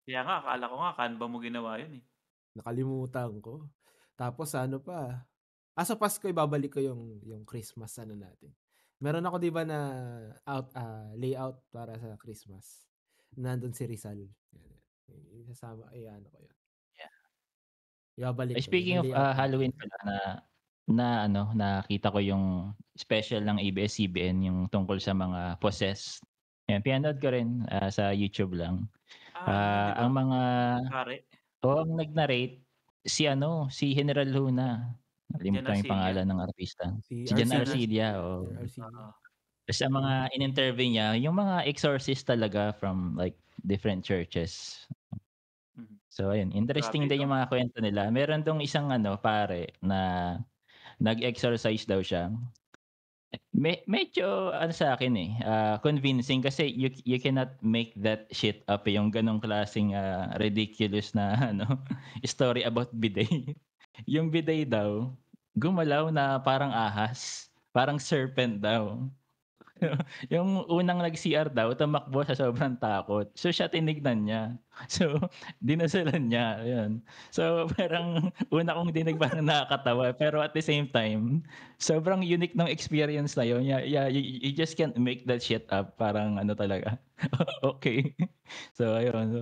Kaya nga, akala ko nga, Canva mo ginawa yun eh. Nakalimutan ko. Tapos pa. Sa Pasko ibabalik ko yung Christmas natin. Meron ako 'di ba na layout para sa Christmas. Nandun si Rizal. Isasama ko 'yan. Yeah. Ibabalik ko. Speaking of Halloween pala nakita ko yung special ng ABS-CBN yung tungkol sa mga possessed. Yan, pinanood ko rin sa YouTube lang. Diba? Ang mga ang nag-narrate si General Luna. Nalimutan yung pangalan ng artista. Si Jan Arcilia. Tapos ang mga in-interview niya, yung mga exorcist talaga from like different churches. So ayun, interesting din yung mga kwento nila. Meron dong isang pare na nag-exorcise daw siya. Medyo sa akin convincing kasi you cannot make that shit up yung ganong klaseng ridiculous na story about bidet. Yung bidet daw gumalaw na parang ahas, parang serpent daw. Yung unang nag-CR daw tumakbo sa sobrang takot. So siya tinignan niya. So dinasalan niya, ayun. So parang una kong dinig parang nakakatawa pero at the same time, sobrang unique ng experience na yun. Yeah, you just can't make that shit up. Parang ano talaga. Okay. So ayun, so,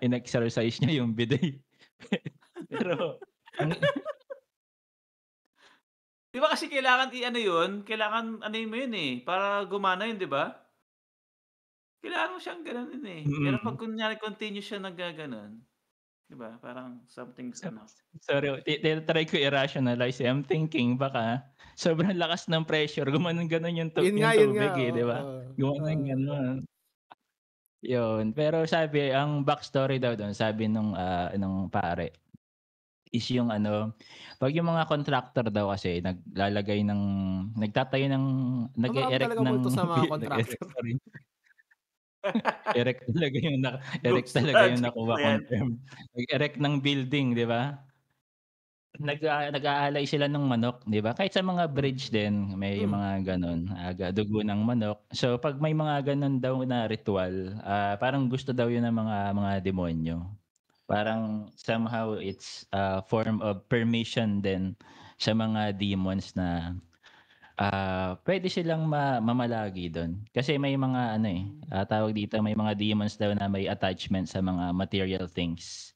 in-exercise niya yung bidet. Pero ang 'Di ba kasi kailangan i-ano 'yun, kailangan anohin mo 'yun, para gumana 'yun, 'di ba? Kailangan mo siyang ganonin, Pero 'pag mm. kunyari continuous siya naggaganon, 'di ba, parang something's So ano. sorry, tina-try ko i-rationalize, I'm thinking baka sobrang lakas ng pressure gumanon-ganon yung Yun nga, tubig, 'di ba? oo, oo. Gumanon-ganon, yun. Pero sabi ang backstory daw dun sabi nung pare is yung ano, 'pag yung mga contractor daw kasi nagtatayo ng Marami nag-e-erect talagang ng multo sa mga nag-e-erect contractor. sorry, erect Ghost talaga yung project nakuha ba kong 'yan? term. Nag-erect ng building, 'di ba? Nag-aalay sila ng manok, 'di ba? Kahit sa mga bridge Mm, din may hmm, mga gano'n, dugo ng manok. So 'pag may mga gano'n daw na ritwal, parang gusto daw 'yun ng mga demonyo. Parang somehow it's a form of permission din sa mga demons na, puwede silang mamalagi do'n. Kasi may mga ano, Hmm, tawag dito, may mga demons daw na may attachment sa mga material things.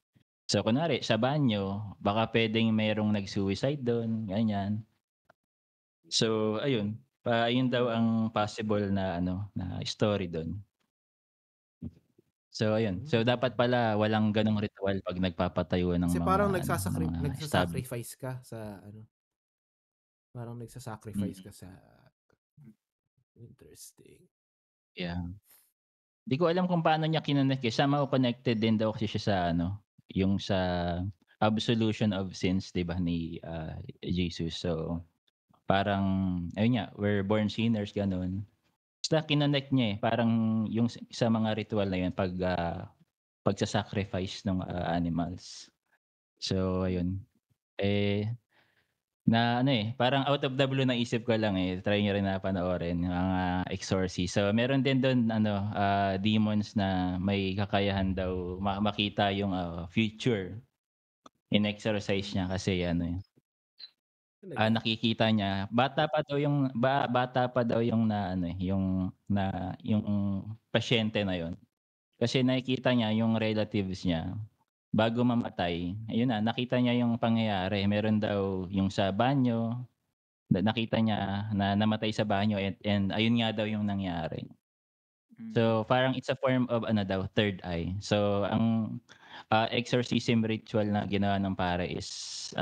So kunwari sa banyo, baka puwedeng merong nag-suicide dun, ganyan. So ayun, yun daw hmm, ang possible na ano, na story dun. So ayun, so dapat hmm. pala walang ganong ritwal 'pag nagpapatayo ng Kasi mga parang ano, mga nagsa-sacrifice ka sa ano, parang nagsa-sacrifice mm, ka sa interesting. yeah. 'Di ko alam kung paano niya kinonect, somehow connected din daw kasi siya sa ano, yung sa absolution of sins 'di ba ni, Jesus. So parang ayun nga, we're born sinners gano'n. Basta kinonect niya, parang yung sa mga ritual na yun pagsa-sacrifice ng animals. So ayun, eh, na ano, parang out of the blue naisip ko lang, try niyo rin na panoorin yung mga Exorcist. So meron din dun ano, demons na may kakayahan daw makita yung, future. In-exorcise niya hmm, kasi ano, Talaga? nakikita niya bata pa daw yung na ano, yung pasyente na yun. Kasi nakikita niya yung relatives niya bago mamatay, ayun na nakita niya yung pangyayari. Meron daw yung sa banyo, nakita niya na namatay sa banyo and ayun nga daw yung nangyari. hmm. So, parang it's a form of ano daw, third eye. So, ang, exorcism ritual na ginawa ng pare is,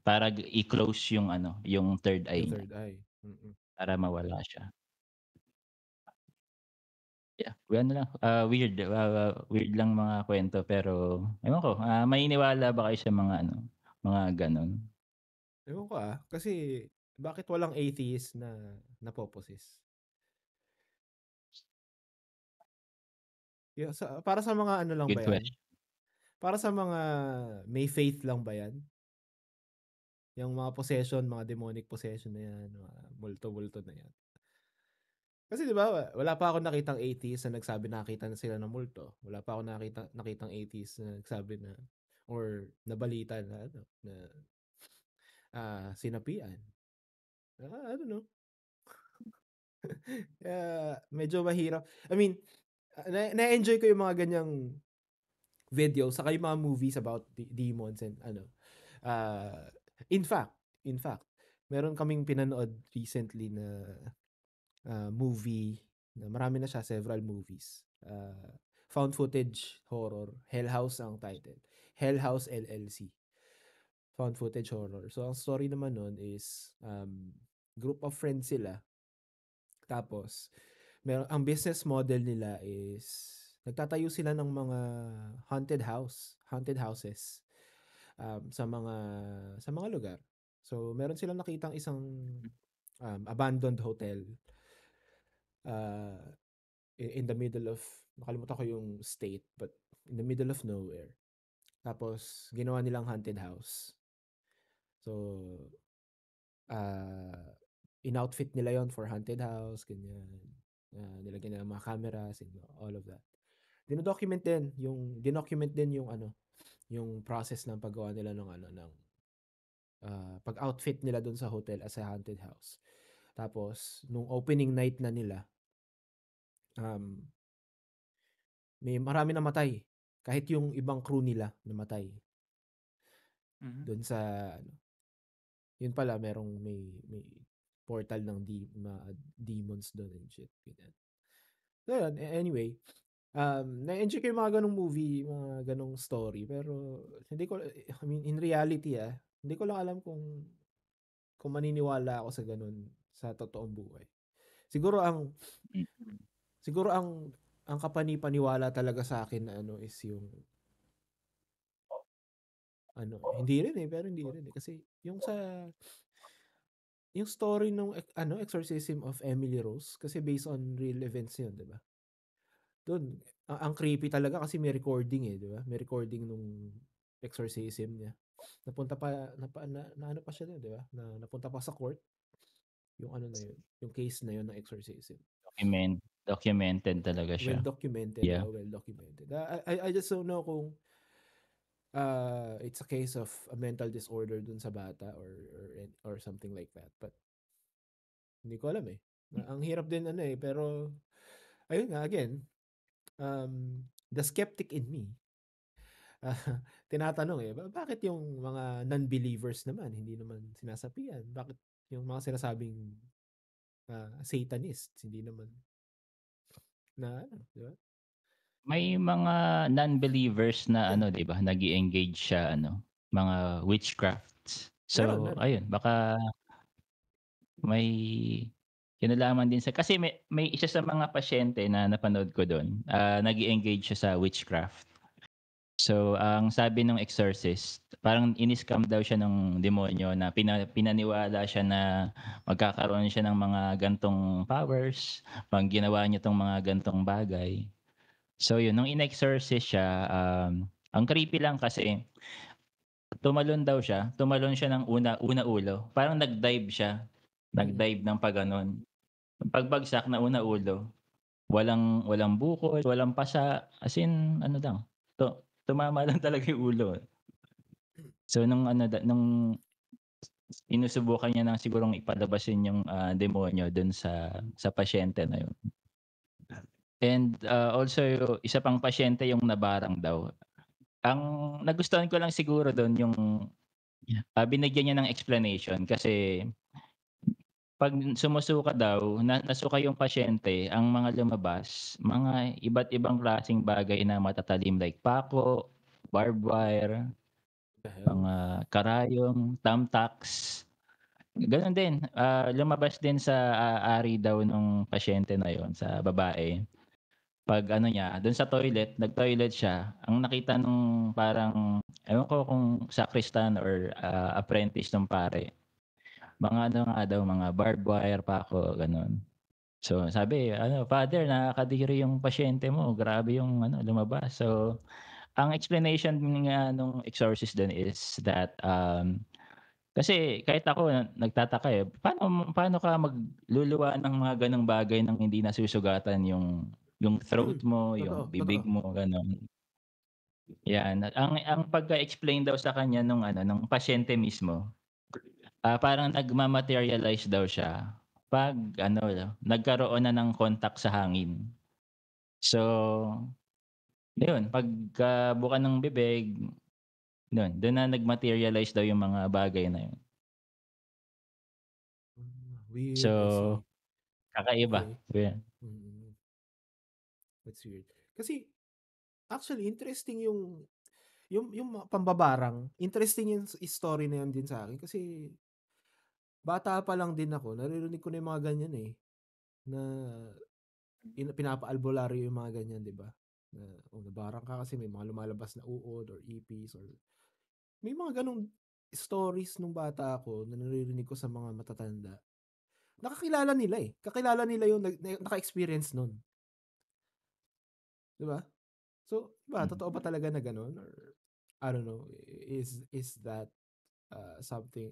para i-close yung ano, yung third Yung eye niya third eye, mm. para mawala siya. Yeah, ano lang, weird lang mga kuwento pero ewan ko, maniniwala ba kayo sa mga ano, mga gano'n? Ewan ko, kasi bakit walang atheist na napo-possess? Para sa mga ano lang Good ba 'yan, question. para sa mga may faith lang ba 'yan? Yang mga possession, mga demonic possession na 'yan, mga multo-multo na 'yan. Kasi 'di ba, wala pa akong nakitang atheist na nagsabi nakita na sila ng multo. Wala pa akong nakitang atheist na nagsabi na or nabalita na ano, na, sinapian. I don't know. Kaya medyo mahirap. I mean, na-enjoy ko yung mga ganyang videos saka yung mga movies about demons and ano. Ah, in fact in fact, meron kaming pinanood recently na, movie na marami na siya, several movies. Found footage horror, Hell House ang title. Hell House LLC, found footage horror. So ang story naman nun is, group of friends sila tapos ang business model nila is nagtatayo sila ng mga haunted houses, sa mga lugar. So, meron silang nakitang isang, abandoned hotel, ah, in the middle of nakalimutan ko yung state, but in the middle of nowhere. Tapos ginawa nilang haunted house. So, ah in-outfit nila yon for haunted house, ganyan. Nilagyan nila ng mga cameras and all of that. Dinodocument din yung ano, yung process ng paggawa nila ng ano ng pag-outfit nila doon sa hotel as a haunted house. Tapos nung opening night na nila, may marami namatay. Kahit yung ibang crew nila namatay. Doon sa ano, yun pala may portal ng demons doon and shit. Ganyan. So yun, anyway, na-enjoy ko yung mga ganong movie, mga ganong story, pero hindi ko, I mean, in reality hindi ko lang alam kung maniniwala ako sa ganun sa totoong buhay. Siguro ang kapani-paniwala talaga sa akin na ano is yung ano, hindi rin pero hindi rin kasi yung story ng Exorcism of Emily Rose kasi based on real events yun, 'di ba? Doon, ang creepy talaga kasi may recording 'di ba? May recording nung exorcism niya. Napunta pa na ano pa siya doon, 'di ba? Na napunta pa sa court yung ano na yun, yung case na yun ng exorcism. Documented talaga siya. Well documented, Yeah. well documented. I just don't know kung it's a case of a mental disorder dun sa bata or something like that. But hindi ko alam ang hirap din pero ayun nga again, the skeptic in me tinatanong bakit yung mga non-believers naman hindi naman sinasapian? Bakit yung mga sinasabing Satanists hindi naman na ano, di ba? May mga non-believers na ano, 'di ba, nag-e-engage sa ano, mga witchcrafts. So, Meron. ayun, baka may kinalaman din sa kasi may isa sa mga pasyente na napanood ko do'n, nag-e-engage siya sa witchcraft. So, ang sabi ng exorcist, parang ini-scam daw siya ng demonyo na pinaniwala siya na magkakaroon siya ng mga gantong powers 'pag ginawa niya 'tong mga gantong bagay. So yun, nung in-exorcist siya, ang creepy lang kasi tumalon siya ng una ulo, parang nag-dive siya, nag-dive ng pagano'n. Pagbagsak na una ulo, walang bukol, walang pasa, as in ano lang, tumama lang talaga yung ulo. So nung sinusubukan niya ng sigurong ipalabasin yung demonyo dun sa pasyente na yun. And also isa pang pasyente yung nabarang daw. Ang nagustuhan ko lang siguro dun yung binigyan niya ng explanation kasi 'pag sumusuka daw, nasuka yung pasyente, ang mga lumabas, mga iba't ibang klaseng bagay na matatalim like pako, barbed wire, The hell? mga karayom, thumbtacks. Gano'n din, lumabas din sa ari daw nung pasyente na yon sa babae. 'Pag ano niya, do'n sa toilet, nag-toilet siya, ang nakita nung parang ewan ko kung sacristan or apprentice nung pare, mga ano nga daw, mga barbed wire pa ako gano'n. So sabi ano, "Father, nakakadiri yung pasyente mo, grabe yung ano lumabas." So ang explanation nga nung exorcist do'n is that, kasi kahit ako nagtataka paano ka magluluwa ng mga gano'ng bagay ng hindi nasusugatan yung throat mo, yung bibig Totoo. mo, gano'n. 'Yan, ang pagka-explain daw sa kanya nung ano, nung pasyente mismo, parang nagma-materialize daw siya 'pag ano, nagkaroon na ng contact sa hangin. So, yun pagka buka ng bibig, dun na nag-materialize daw yung mga bagay na yun. Weird, I So, see. kakaiba, Okay. yeah. That's weird. Kasi actually interesting yung pambabarang. Interesting yung story na yun din sa akin kasi bata pa lang din ako, naririnig ko na yung mga ganyan na pinapaalbularyo yung mga ganyan, 'di ba? Na nabarang ka kasi may mga lumalabas na uod or ipis or may mga ganong stories nung bata ako na naririnig ko sa mga matatanda. Nakakilala nila kakilala nila yung naka-experience nun, 'di ba? So, totoo ba talaga na gano'n or I don't know, is that something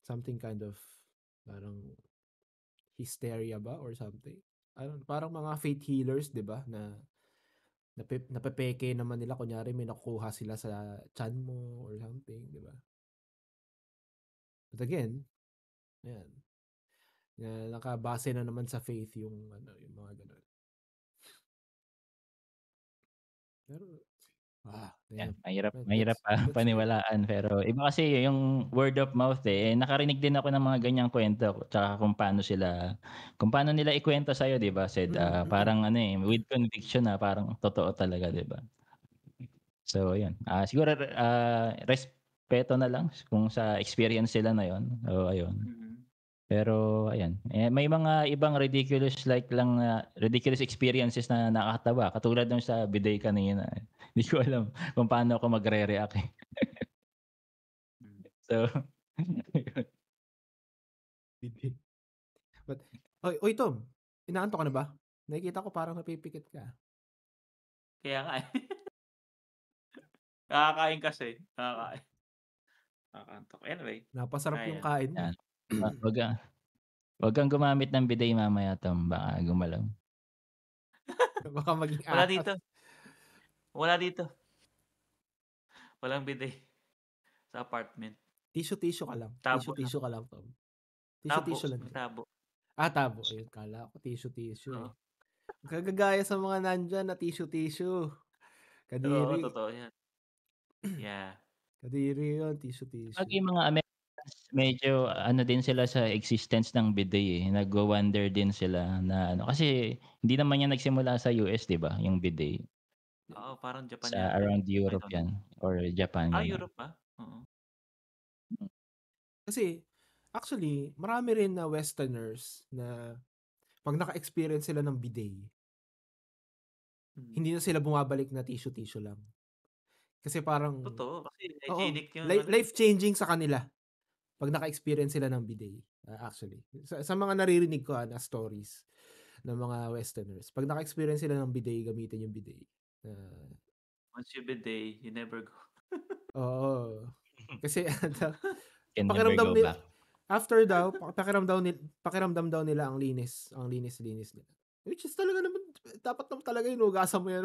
something kind of parang hysteria ba or something. Parang mga faith healers, 'di ba, na napepeke naman nila kunyari may nakukuha sila sa tiyan mo or something, 'di ba? But again, ayan, nakabase na naman sa faith yung yung mga gano'n. Pero Yan, damn. mahirap That's weird. paniwalaan pero iba kasi yung word of mouth, nakarinig din ako ng mga ganyang kwento tsaka kung paano nila ikuwento sa'yo 'di ba, said, parang with conviction na parang totoo talaga 'di ba? So ayun, siguro, respeto na lang kung sa experience nila na yun, o ayun. Mhm. Pero ayan, may mga ibang ridiculous experiences na nakakatawa katulad nung sa bidet kanina, Hindi ko alam kung paano ako magre-react, Hmm. So, Bitin. But oy Tom, inaantok ka na ba? Nakikita ko parang napipikit ka. Kaya nga, eh. Kakakain kasi, kakakain. Nakakantok. Anyway, Napasarap yung ayan. kain mo. yan. Wag kang gumamit ng bidet mamaya Tom, baka gumalaw. Baka maging Wala ahas. dito. Wala dito. Walang bidet sa apartment. Tissue ka lang. Tabo lang. Tissue ka lang, Tom. Tabo, Tissue lang may yan. tabo. Tabo. Ayun, kala ko tissue Oo. eh. Kagagaya sa mga nandyan na tissue. Oo, Kadiri. totoo yan. Yeah. Kadiri yun, tissue. Pag yung mga Americans medyo din sila sa existence ng bidet, nagwo-wonder din sila na kasi hindi naman yan nagsimula sa US 'di ba, yung bidet. Oo, parang Japan Sa yata, eh. around I Europe don't know. yan or Japan gano'n. Europe ba? Oo. Kasi, actually, marami rin na Westerners na pag naka-experience sila ng bidet, hindi na sila bumabalik na tissue lang. Kasi parang, Totoo, kasi oo, hygienic yung ano, life-changing sa kanila pag naka-experience sila ng bidet. Actually. Sa mga naririnig ko na stories ng mga Westerners, pag naka-experience sila ng bidet, gamitin yung bidet. once you bidet, you never go. Oo. Kasi Can never pakiramdam go nila, back. after daw, pakiramdam daw nila ang linis nila. Which is talaga naman, dapat naman talaga hinugasan mo yan.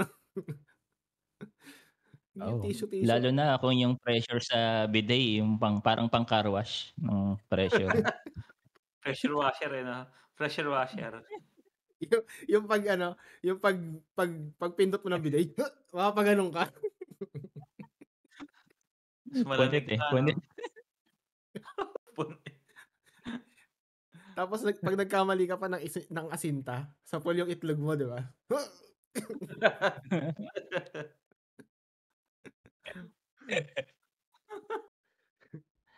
Yung Oo, tissue. lalo na kung yung pressure sa bidet yung parang pang-car wash ng pressure. Pressure washer, eh, no? Pressure washer. yung pag yung pagpindot mo ng bidet, makapaganon ka. Mas Punit, malamig na, no? punit. Punit. Tapos pag nagkamali ka pa ng asinta, sapol yung itlog mo, di ba?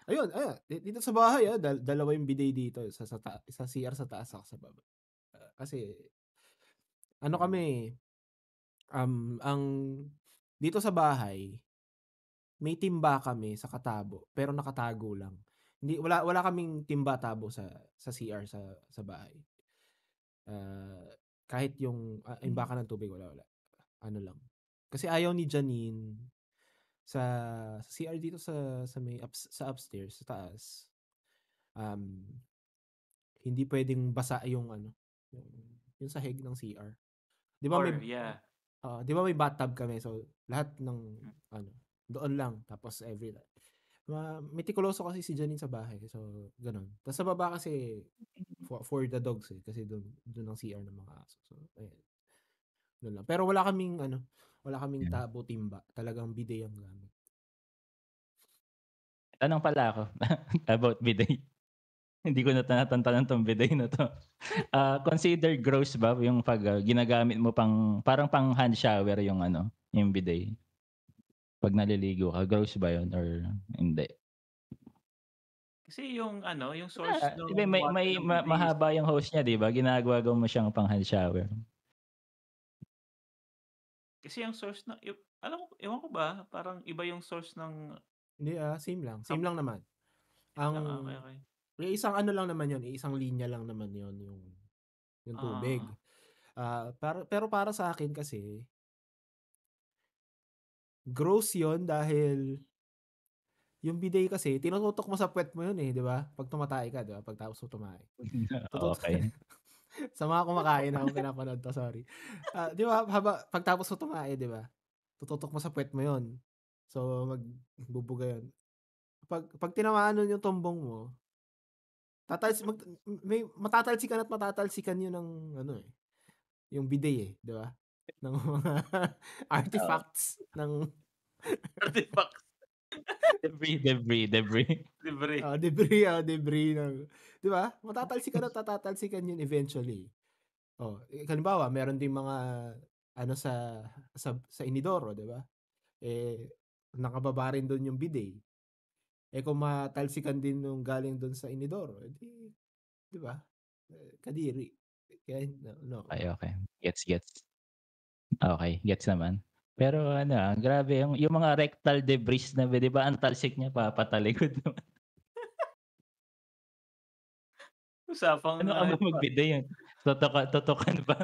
Ayun, dito sa bahay, dalawa yung bidet dito, sa CR sa taas, sa baba. Kasi kami, ang dito sa bahay, may timba kami sa katabo, pero nakatago lang. Hindi, wala kaming timba tabo sa CR sa bahay. Kahit yung imbakan ng tubig, wala. Ano lang. Kasi ayaw ni Janine sa CR dito sa sa upstairs, sa taas. Hindi pwedeng basa yung yung sahig ng CR. 'Di ba may Yeah. 'di ba may bathtub kami, so lahat ng doon lang, tapos metikuloso kasi si Janine sa bahay, so gano'n. Tapos sa baba kasi for the dogs kasi doon ang CR ng mga aso. So ayan. Doon lang. Pero wala kaming tabo timba. Talagang bidet ang gamit. Tanong pala ako about bidet. Hindi ko na tinatantanan 'tong bidet na 'to. Considered gross ba yung pag, ginagamit mo parang pang hand shower yung bidet? 'Pag naliligo ka, gross ba yun or hindi? Kasi yung yung source 'Di ba ng water ng bidet is mahaba yung hose niya 'di ba? Ginagawa mo siyang pang hand shower. kasi yung source ng alam ko, ewan ko ba, parang iba yung source ng Hindi, same lang. Same lang naman. Ang lang, okay. isang lang naman yun, isang linya lang naman yun, yung tubig. Pero para sa akin kasi, gross yun dahil Yung bidet kasi tinututok mo sa puwet mo yun, eh, 'di ba? 'Pag tumatae ka, 'di ba? Pagtapos mo tumae. Okey. Sa mga kumakain akong pinapanood 'to, sorry. 'Di ba pagtapos mo tumae, 'di ba? Tututok mo sa puwet mo yun. So, magbubuga yun. Pag tinamaan nun yung tumbong mo, matatalsikan at matatalsikan yun ng ano, eh, yung bidet, eh, 'di ba? Ng mga Oo. artifacts ng Artifacts. Debris. Libre. debris ng 'di ba? Matatalsikan at matatalsikan yun eventually. Halimbawa meron ding mga ano sa inidoro, 'di ba? Eh, nakababa rin dun yung bidet. Kung matalsikan din nung galing dun sa inidoro, eh, 'di ba? Kadiri. Kaya no. Okey. Gets. Okey, gets naman. Pero ano, grabe yung mga rectal debris na 'di ba ang talsik niya papatalikod naman. Usapang Ano ka ba mag-bidet yun, totokan ba?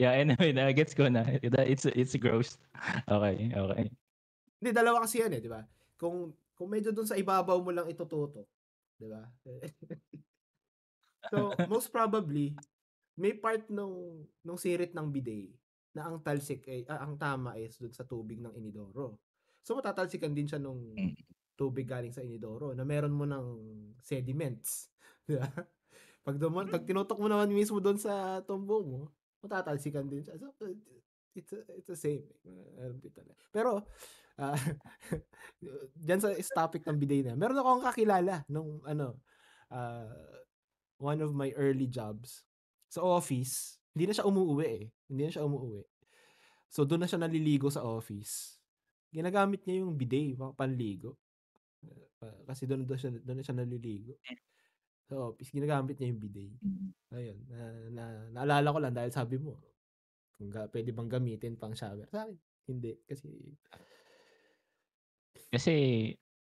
Yeah, anyway na-gets ko na. It's gross. Okey. Hindi, dalawa kasi yan, eh, 'di ba? Kung medyo dun sa ibabaw mo lang itututok, 'di ba? So, most probably, may part nung sirit ng bidet na ang talsik ay ang tama is dun sa tubig ng inidoro. So, matatalsikan din siya nung Hmm. tubig galing sa inidoro na meron mo ng sediments, 'di ba? Pag tinutok mo naman mismo dun sa tumbong mo, matatalsikan din siya. So, it's the same, meron din talaga. Pero, ah, diyan sa topic ng bidet na, meron akong kakilala nung ano, ah, one of my early jobs sa office. Hindi na siya umuuwi. So, dun na siya naliligo sa office. Ginagamit niya yung bidet, panligo. Kasi dun na siya naliligo. Sa office, ginagamit niya yung bidet. Ayun, naalala ko lang dahil sabi mo, kung pwede bang gamitin pang shower. Sa'kin, hindi. Kasi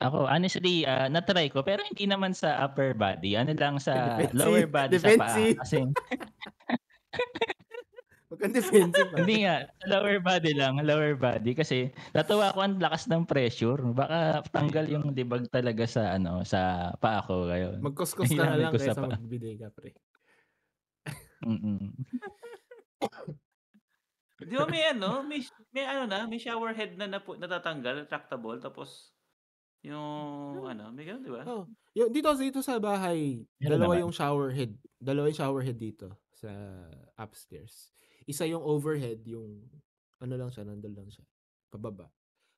ako honestly, na-try ko pero hindi naman sa upper body, ano lang sa lower Defensive. body sa paa. Defensive. Kasi Huwag kang defensive, hindi nga, sa lower body kasi natuwa ako ang lakas ng pressure. Baka tanggal yung libag talaga sa ano, sa paa ko ngayon. Magkuskus ka na Ginamit lang ko sa kaysa paa. magbidet ka, pre. Mm. 'Di ba may shower head na natatanggal, retractable tapos yung Meron. may gano'n 'di ba? Yung dito sa bahay, Meron naman. dalawa yung shower head dito sa upstairs. Isa yung overhead, yung ano lang siya, nandun lang siya, pababa.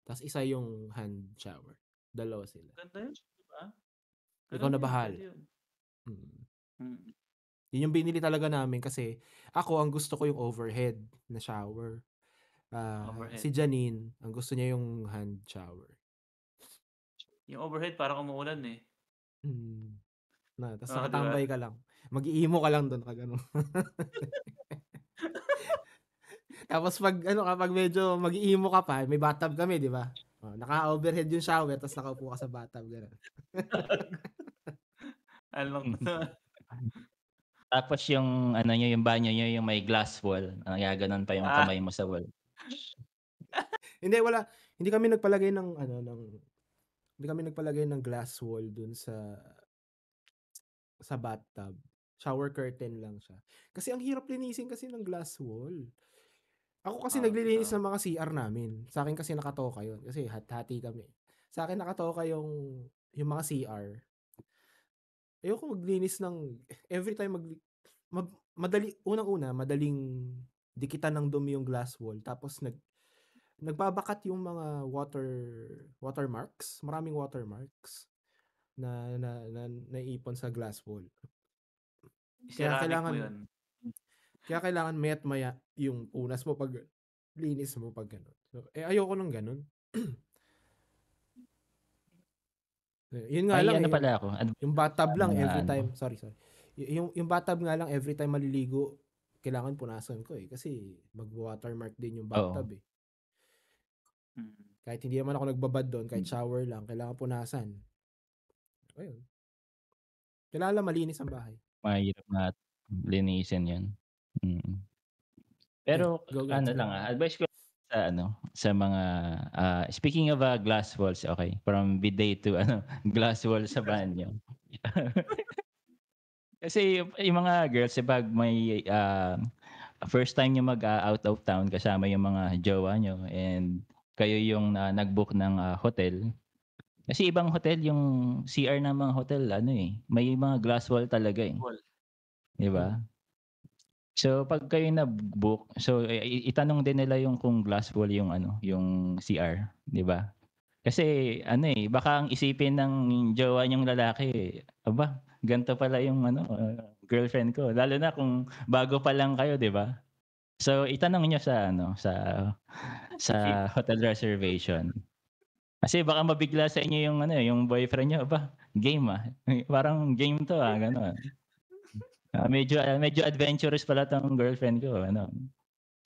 Tapos isa yung hand shower. Dalawa sila. Ganda yun, 'di ba? Ikaw na Maganda yun, bahala. puwede yun. Mm. Mm. Yun yung binili talaga namin kasi ako ang gusto ko yung overhead na shower. Overhead. Si Janine, ang gusto niya yung hand shower. Yung overhead parang umuulan, eh. Tapos Oo, 'di ba? nakatambay ka lang. Mag-iimo ka lang dun pag ano. Tapos pag medyo mag-iimo ka pa, may bathtub kami, 'di ba? Naka-overhead yung shower tapos nakaupo ka sa bathtub, gano'n. Ano Tapos yung ano niyo, yung banyo niyo yung may glass wall, gaganon pa yung ah, kamay mo sa wall. Hindi, hindi kami nagpalagay ng ano, hindi kami nagpalagay ng glass wall dun sa bathtub. Shower curtain lang siya. Kasi ang hirap linisin kasi ng glass wall. Ako kasi naglilinis totoo. ng mga CR namin. Sa akin kasi nakatoka yun. Kasi hati kami. Sa akin nakatoka yung mga CR. Ayoko maglinis ng every time unang-una, madaling dikitan ng dumi yung glass wall. Tapos nagbabakat yung mga watermarks. Maraming watermarks na naiipon sa glass wall. Kaya I-ceramic mo kailangan yun. maya't maya yung punas mo pag linis mo pag gano'n. So, ayoko nung gano'n. Yun nga May lang, ano eh, pala ako, yung advice bathtub sa lang mga every ano, time, sorry. Yung bathtub nga lang every time maliligo, kailangan punasan ko, eh, kasi magwa-watermark din yung oo. bathtub, eh. Mm. Kahit hindi naman ako nagbabad do'n, kahit shower lang, kailangan punasan. Ayun, kailangan malinis ang bahay. Mahirap nga linisin 'yun. Mm. Eh, Pero go Gats, ano go. lang, advice ko sa sa mga speaking of glass walls, okay, from bidet to glass wall sa banyo. Kasi yung mga girls 'di ba may first time niyo out of town kasama yung mga jowa niyo and kayo yung nag-book ng hotel. Kasi ibang hotel yung CR ng mga hotel may mga glass wall talaga, Wall. 'di ba? So pag kayo nag-book, so itanong din nila yung kung glass wall yung yung CR, 'di ba? Kasi baka ang isipin ng jowa niyong lalaki, "Aba, ganito pala yung girlfriend ko." Lalo na kung bago pa lang kayo, 'di ba? So itanong niyo sa sa hotel reservation. Kasi baka mabigla sa inyo yung yung boyfriend niyo, "Aba, game parang game 'to gano'n. Medyo adventurous pala 'tong girlfriend ko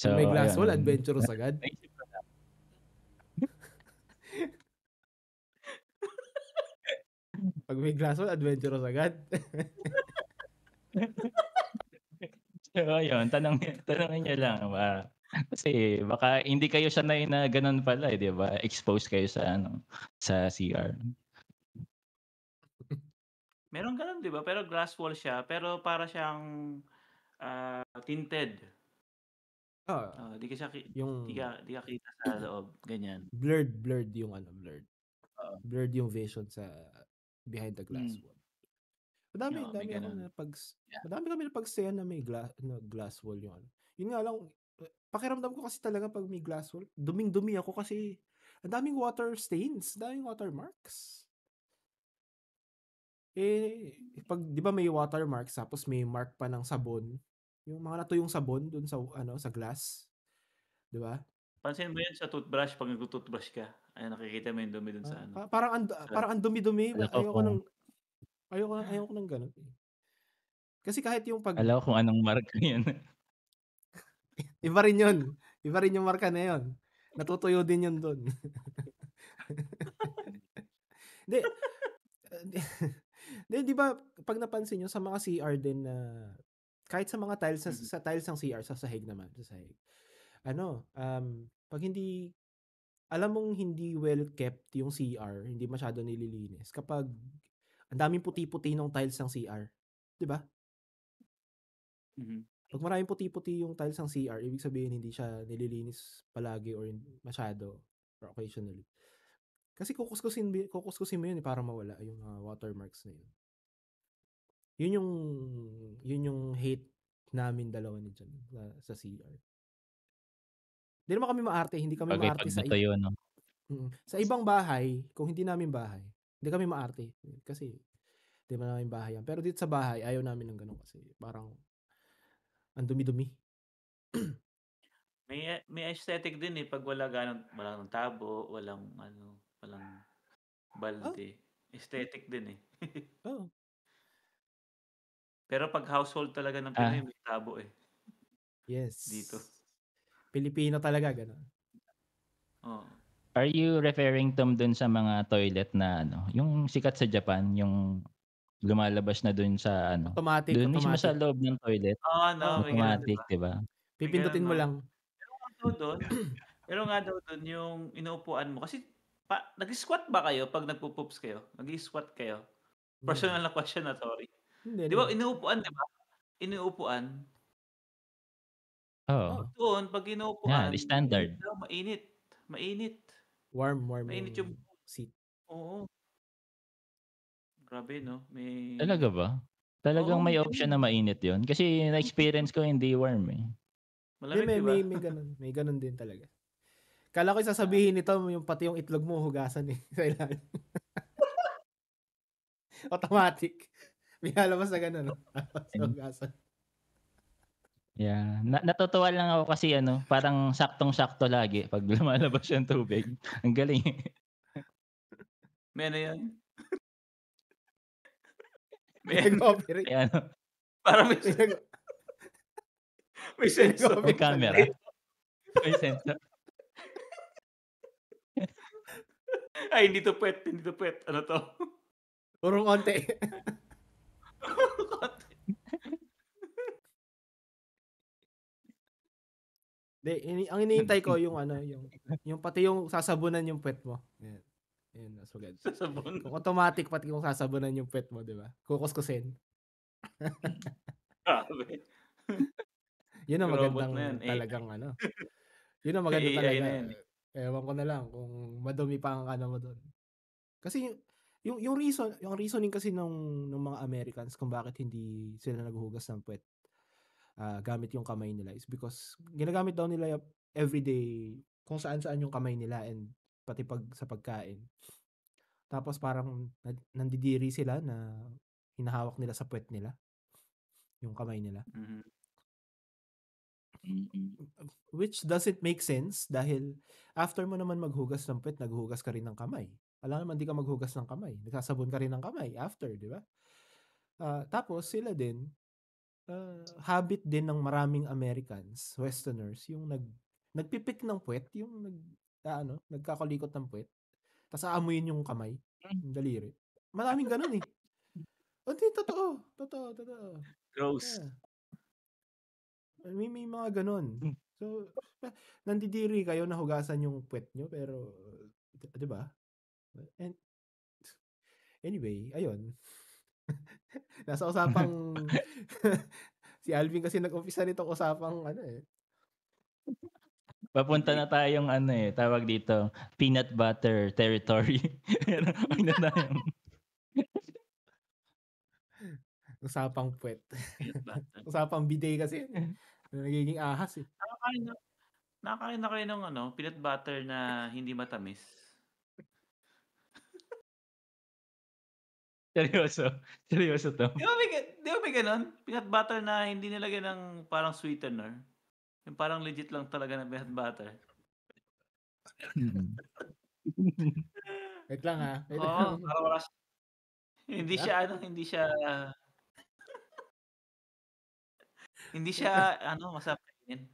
Pag may So glass wall, ayun, adventurous agad. naisip ko lang. Pag may glass wall, adventurous agad. So ayun, tanungin niyo lang kasi baka hindi kayo sanay na gano'n pala, 'di ba? Expose kayo sa sa CR. Meron gano'n 'di ba, pero glass wall siya, pero para siyang, tinted. Oo, Di ka siya yung di ka kita sa loob, ganyan. blurred yung blurred. Oo. Blurred yung vision sa behind the glass Hmm. wall. Madami Oo, may dami akong gano'n. Yeah. madami kami napagsayan na may glass wall yung Yun nga lang, pakiramdam ko kasi talaga pag may glass wall, duming-dumi ako kasi ang daming water stains, daming watermarks. Pag 'di ba may watermarks tapos may mark pa ng sabon, yung mga natuyong sabon dun sa sa glass, 'di ba? Pansin mo 'yan sa toothbrush 'pag nagto-toothbrush ka, ayan nakikita mo yung dumi dun sa sa Parang ang dumi-dumi, Alam ko kung ayoko ng gano'n, eh. Kasi kahit yung alam ko kung anong marka 'yun. iba rin 'yun, iba rin yung marka na 'yun. Natutuyo din 'yun dun. Hindi, hindi, hindi 'di ba 'pag napansin niyo sa mga CR din na kahit sa mga tiles Mhm. sa tiles ng CR sa sahig naman, sa sahig. 'Pag alam mong hindi well kept yung CR, hindi masyado nililinis kapag ang daming puti-puti nung tiles ng CR, 'di ba? Mhm. 'Pag maraming puti-puti yung tiles ng CR, ibig sabihin hindi siya nililinis palagi or masyado or occasionally. Kasi kukuskusin mo yun, para mawala yung mga watermarks na yun. Yun yung yun yung hate namin dalawa ni Jan sa CR. Hindi naman kami maarte, hindi kami Bagay maarte 'pag natuyo 'no. sa ibang bahay, kung hindi namin bahay, hindi kami maarte. Kasi hindi naman namin bahay yan. Pero dito sa bahay, ayaw namin ng gano'n kasi parang ang dumi-dumi. May aesthetic din, 'pag walang tabo, walang Oh, balde. Aesthetic din, eh. oo. Pero 'pag household talaga ng Pinoy Ah, may tabo, dito. Yes. Pilipino talaga gano'n. Oo. are you referring dun sa mga toilet na yung sikat sa Japan, yung lumalabas na dun sa dun mismo sa Automatic. loob ng toilet, Oo, Oo, may gano'n 'di automatic, ba? 'di ba? May gano'n pipindutin mo 'no? lang. Nga daw dun pero nga daw dun yung inuupuan mo kasi nag-squat ba kayo 'pag nagpo-poops kayo? Nag-i-squat kayo? Hindi. Personal na question na, sorry. Hindi 'Di ba naman. inuupuan 'di ba? Inuupuan. Oo, Oo, Doon 'pag yan inuupuan, mainit standard. daw, mainit. Mainit. warm Mainit yung yung seat. oo, grabe 'no, Talaga ba? Talagang oo, may may option gano'n. na mainit yun? Kasi na-experience ko hindi warm, eh. Hindi, Malamig 'di ba? may gano'n din talaga. Akala ko sasabihin nito yung pati yung itlog mo hugasan, sa ilalim. Automatic. May lalabas na gano'n 'no, tapos And hugasan. yeah, natutuwa lang ako kasi parang saktong-sakto lagi 'pag lumalabas yung tubig. Ang galing, eh. May ano 'yun, May may ano, nag-ooperate, Kaya parang may nag may may sensor. may nag-ooperate sa camera, likod. may sensor. Ay hindi to puwet, hindi to puwet, ano 'to? Purong onti. Ang iniintay ko yung yung pati yung sasabunan yung puwet mo. Yan. Yan mas maganda. Sa sabon. Kung automatic pati kung sasabunan yung puwet mo, 'di ba? Kukuskusin. Grabe. Yun ang Robot na yan, magandang AI. talagang yun ang maganda AI talaga. na yan. Ewan ko na lang kung madumi pa ang mo dun. Kasi yung reasoning kasi nung mga Americans kung bakit hindi sila naghuhugas ng puwet, gamit yung kamay nila is because ginagamit daw nila everyday kung saan-saan yung kamay nila and pati sa pagkain. Tapos parang nandidiri sila na hinahawak nila sa puwet nila, yung kamay nila. Mhm. Which doesn't make sense dahil after mo naman maghugas ng puwet, naghuhugas ka rin ng kamay. Alangan naman 'di ka maghugas ng kamay, nagsasabon ka rin ng kamay after, 'di ba? Tapos sila din, habit din ng maraming Americans, Westerners, yung nagpipik ng puwet, yung nagkakalikot ng puwet, ta's aamuyin yung kamay, yung daliri. Maraming gano'n, eh. Hindi, totoo. Gross. Yeah. May mga gano'n. So, nandidiri kayo na hugasan yung puwet niyo pero 'di ba? And anyway, ayun. Nasa usapang si Alvin kasi nag-umpisa nitong usapang Papunta na tayong tawag dito, peanut butter territory. Wag na tayong usapang puwet. Peanut butter. Usapang bidet kasi yun, eh. Nagiging ahas, eh. Nakakain na kayo ng peanut butter na hindi matamis? Seryoso 'to. Di ba may gano'n? Peanut butter na hindi nilagyan ng parang sweetener. Yung parang legit lang talaga na peanut butter. Mm. Wait lang, wait Oo, lang. parang wala hindi Wait siya lang. hindi Wait siya lang. masarap kainin.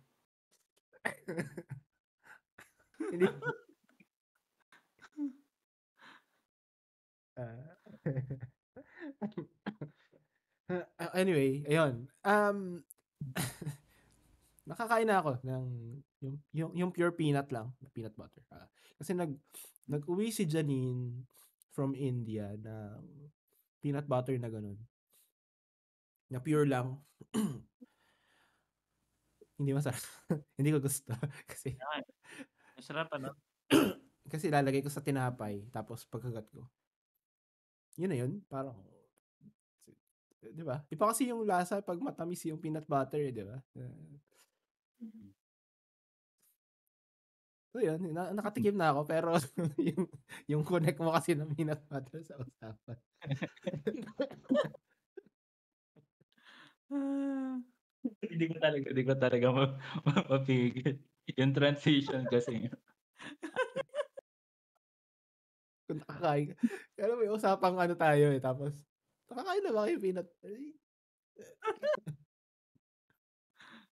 Hindi. Ah. Anyway, ayun. Nakakain na ako ng yung pure peanut lang, peanut butter. Kasi nag-uwi si Janine from India ng peanut butter na gano'n. Na pure lang. Hindi masarap. Hindi ko gusto kasi Masarap kasi ilalagay ko sa tinapay tapos pagkagat ko. Yun na yun, parang 'di ba? Iba kasi yung lasa pag matamis yung peanut butter, 'di ba? So yun, nakatikim na ako pero yung connect mo kasi ng peanut butter sa usapan. Hindi ko talaga mapigil. Yung transition kasi. Kung nakakain ka. Alam mo yung usapang tayo, eh, tapos nakakain na ba kayo peanut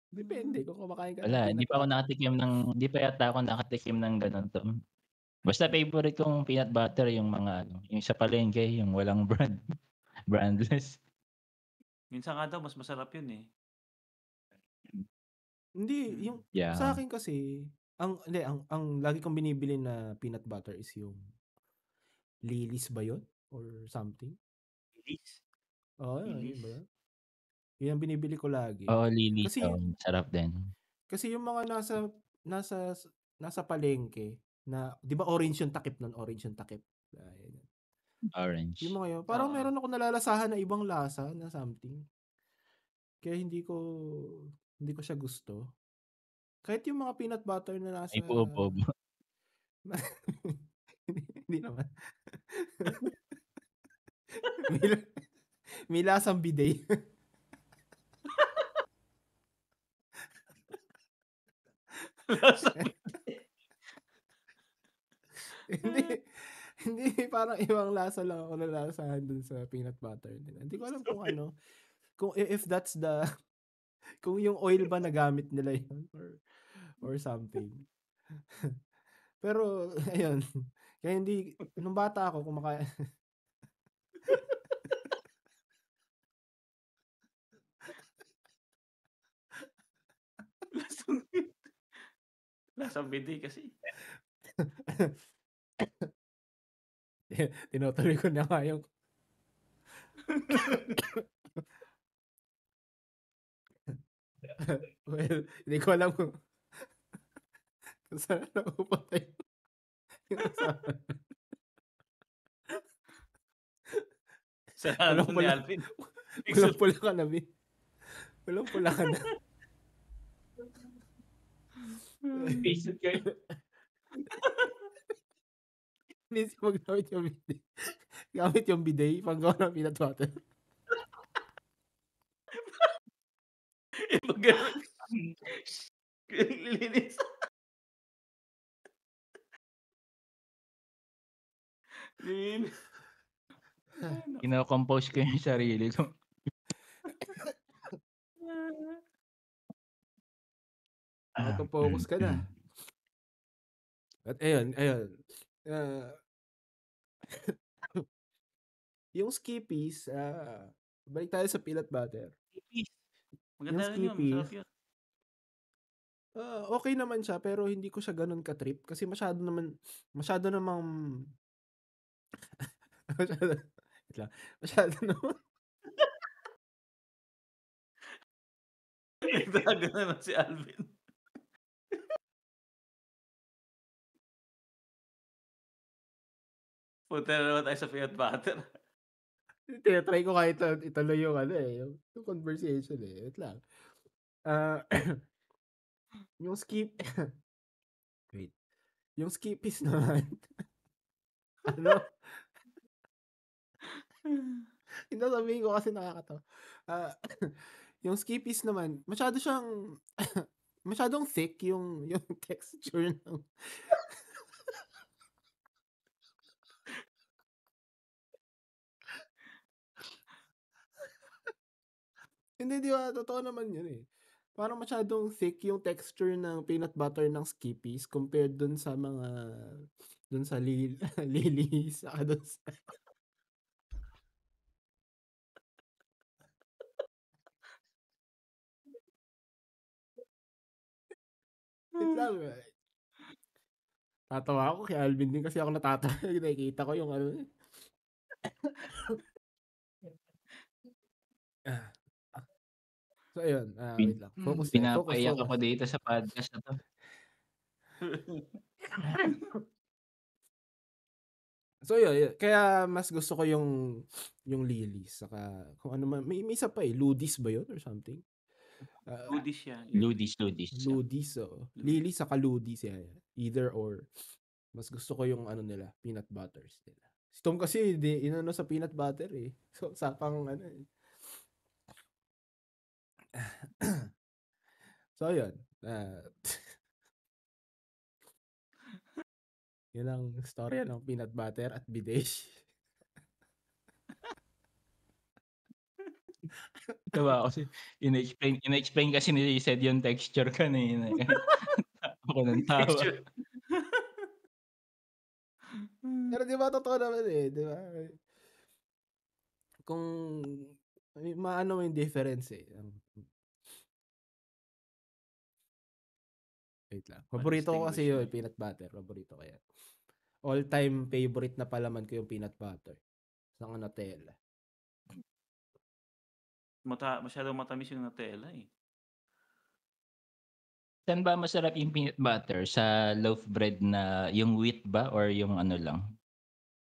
depende kung kumakain ka ng Wala, peanut butter. hindi pa yata ako nakatikim ng gano'n 'to. Basta favorite kong peanut butter yung mga yung sa palengke, yung walang brand, brandless. Minsan nga daw mas masarap yun, eh. Hindi, yung Yeah, sa akin kasi, ang lagi kong binibili na peanut butter is yung Lilis ba yun or something? Lilis. Oo, yun Lilis. ba yun? Yun ang binibili ko lagi. oo, Lilis, Kasi sarap din. kasi yung mga nasa nasa palengke na 'di ba orange yung takip nun, orange yung takip. Ayan. Yung Orange. mga yun, parang Oo. meron akong nalalasahan na ibang lasa na something. Kaya hindi ko siya gusto. Kahit yung mga peanut butter na May nasa buo-bobo. hindi naman. May may lasang bidet. Lasang Hindi, hindi parang ibang lasa lang ako nalalasahan dun sa peanut butter nila. Hindi ko alam kung kung if that's kung yung oil ba na gamit nila yun or something. Pero ayun, kaya hindi nung bata ako lasang Lasang bidet kasi. Tinutuloy ko na nga yung well, hindi ko alam kung saan napupunta yung usapan. Sa ano Walang ni pula, Alvin. walang pula ka na, Bin. Walang pula ka na. Isip kayo. Hindi siya magamit yung bidet. Gamit yung bidet, panggawa ng peanut butter. Pag ganun. Linis. Linis. Kino-compose ko yung sarili ko. Auto-focus ka na. At ayun. Ah, yung Skippies, balik tayo sa peanut butter. Skippies. Yung Maganda rin yun. Skippies, Masarap yun. okay naman siya pero hindi ko siya ganun ka-trip kasi masyado namang masyado, wait lang. Masyado naman Nagtago na lang si Alvin. Punta na naman tayo sa peanut butter. tinatry ko kahit ituloy yung yung conversation eh. Wait lang. Yung wait. Yung Skippies naman. Ano? Hindi sabihin ko kasi nakakatawa. Yung Skippies naman, masyadong thick yung texture ng hindi, di ba? Totoo naman yun eh. Parang masyadong thick yung texture ng peanut butter ng Skippies compared dun sa Lilis, saka dun sa wait lang. Tatawa ako kay Alvin din kasi ako natatawa. Nakikita ko yung Ah, So ayun, wait lang. Focus tayo. Pinapaiyak Focus. ako dito sa podcast na to. So yun. Kaya mas gusto ko yung Lilis. Saka kung ano man. May isa pa eh. Ludis ba yun or something? Ludis siya. Ludis. Ludis. So. Lilis saka Ludis. Yeah. Either or. Mas gusto ko yung nila. Peanut butters nila. Si Tom kasi inano sa peanut butter eh. So sapang eh. So yun. Yun ang storya ng peanut butter at bidet. Tawa ako kasi in-explain kasi ni Zed yung texture kanina. Ako ng tawa. Texture. Pero di ba totoo naman eh, di ba? Kung maano mo yung difference eh. Wait lang. Paborito ko kasi yung peanut butter. Paborito ko yan. All-time favorite na palaman ko yung peanut butter. Sa Nutella. Masyadong matamis yung Nutella eh. Saan ba masarap yung peanut butter? Sa loaf bread na yung wheat ba or yung ano lang?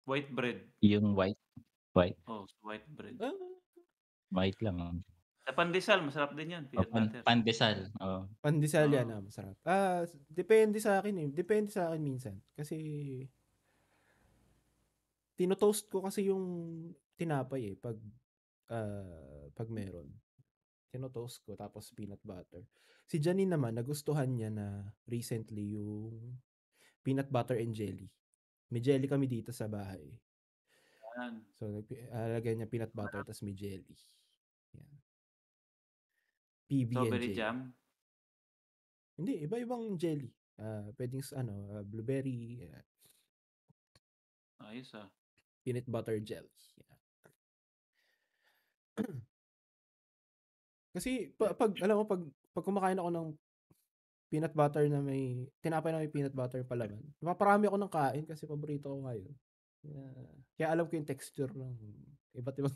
White bread. Yung white? Oh, white bread. White lang. Sa pandesal, masarap din yan. Peanut butter. Pandesal. Oh. Pandesal yan masarap. Depende sa akin eh. Depende sa akin minsan. Kasi tinotoast ko kasi yung tinapay eh pag meron. Tinotoast ko tapos peanut butter. Si Janine naman nagustuhan niya na recently yung peanut butter and jelly. May jelly kami dito sa bahay. Yan. So lagyan niya peanut butter tapos may jelly. Yan. PB Strawberry and jelly. jam. Hindi, iba-ibang jelly. Pwedeng blueberry, Ayos peanut butter jelly. Yeah. Kasi pag alam mo pag kumakain ako ng peanut butter na tinapay na may peanut butter palaman. Napaparami ako ng kain kasi paborito ko nga yun. Kaya alam ko yung texture ng iba't ibang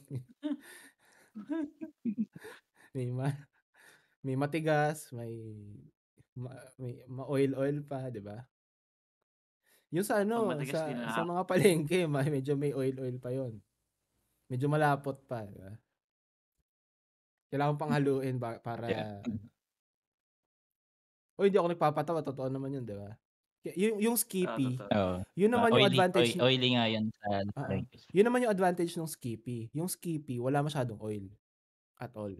may may matigas, may ma-oil pa, 'di ba? Yung sa Pag matigas di na sa mga palengke, medyo may oil pa yon. Medyo malapot pa, 'di ba? Kailangan pang haluin para Yeah. hindi ako nagpapatawa, totoo naman yun, 'di ba? Yung Skippy, totoo. Oo. yun naman yung advantage. Oily nga yan sa Oo. palengke. Yun naman yung advantage ng Skippy. Yung Skippy, wala masyadong oil at all.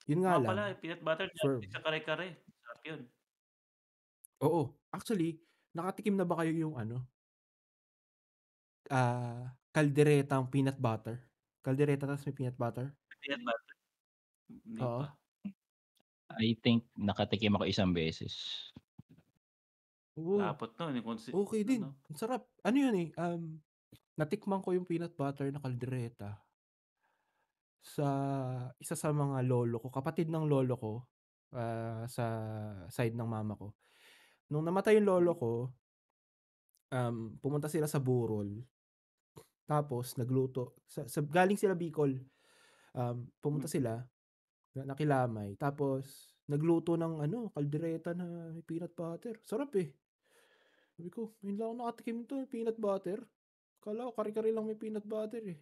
Yun nga Nga lang, pala, peanut butter firm. sa kare-kare. Sarap yun. Oo. Actually, nakatikim na ba kayo yung kalderetang peanut butter? Kaldereta tapos may peanut butter? Peanut butter? Hindi Oo. pa. I think nakatikim ako isang beses. Oo. Lapot nun. Okay din. Ang sarap. Ano yun eh? Natikman ko yung peanut butter na kaldereta sa isa sa mga lolo ko, kapatid ng lolo ko, sa side ng mama ko. Nung namatay yung lolo ko, pumunta sila sa Burol. Tapos nagluto galing sila Bicol. Pumunta sila nakilamay. Tapos nagluto ng kaldereta na may peanut butter. Sarap eh. Sabi ko, ngayon lang ako nakatikim to, peanut butter. Kala ko kare-kare lang may peanut butter eh.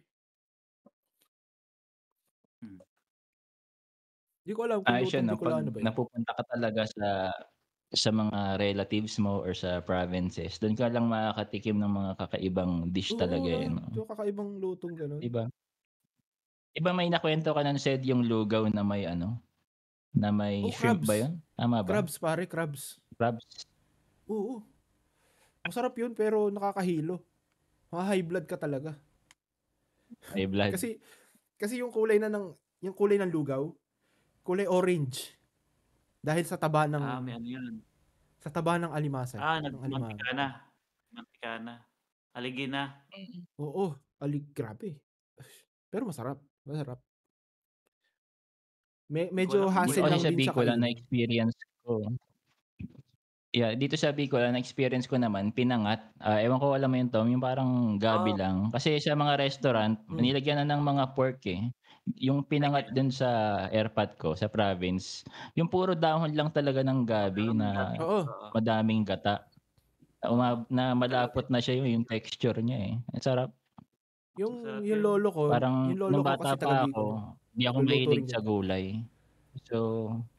Di ko alam kung Ayos lutong yun, no? Pag Bicolano ba yun. napupunta ka talaga sa mga relatives mo or sa provinces, doon ka lang makakatikim ng mga kakaibang dish talaga eh, no? Ito kakaibang lutong ganun. Diba? Diba may nakwento ka nun, said yung lugaw na may na may shrimp crabs. ba yun? Tama ba? Crabs pare, crabs. Crabs. Oo. Masarap yun pero nakakahilo. High blood ka talaga. High blood. Kasi yung kulay ng lugaw, kulay orange. Dahil sa taba ng may ano yun. Sa taba ng alimasag. Mantika na. Aligin na. Oo, grabe. Pero masarap. Medyo hassle lang din siya kainin. Na-experience ko. Yeah, dito sa Bicol, na-experience ko naman, pinangat. Ewan ko alam mo yun, Tom, yung parang gabi lang. Kasi sa mga restaurant, nilagyan na ng mga pork eh. Yung pinangat dun sa airpot ko, sa province, yung puro dahon lang talaga ng gabi na madaming gata. Na malapot na siya yung texture niya eh. Ang sarap. Yung lolo ko, parang nung bata kasi pa taga Bicol. ako, hindi ako mahilig sa gulay. So,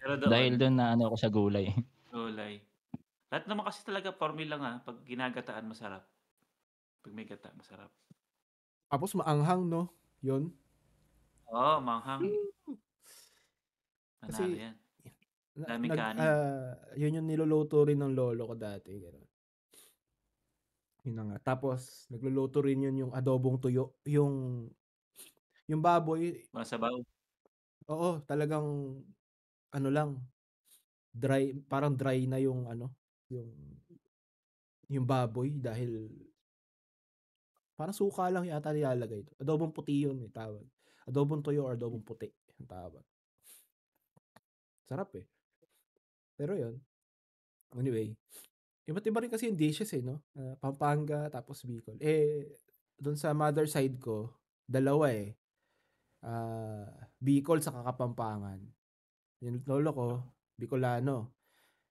dahil doon na ako sa gulay. Gulay. Lahat naman kasi talaga formula nga, pag ginagataan masarap. Pag may gata, masarap. Tapos maanghang, no? Yun. Oo, maanghang. Manalo yan. Daming kanin. Yun yung niluluto rin ng lolo ko dati. Gano'n. Yun na nga. Tapos, nagluluto rin yun yung adobong tuyo. Yung baboy. Masabaw. Oo, talagang lang, dry, parang dry na yung baboy dahil parang suka lang yata nilalagay. Adobong puti yun eh, tawag. Adobong tuyo or adobong puti ang tawag. Sarap eh. Pero yun. Anyway, iba't iba rin kasi yung dishes eh, no? Pampanga tapos Bicol. Doon sa mother side ko, dalawa eh. Bicol sa Kapampangan. Yung lolo ko, Bicolano.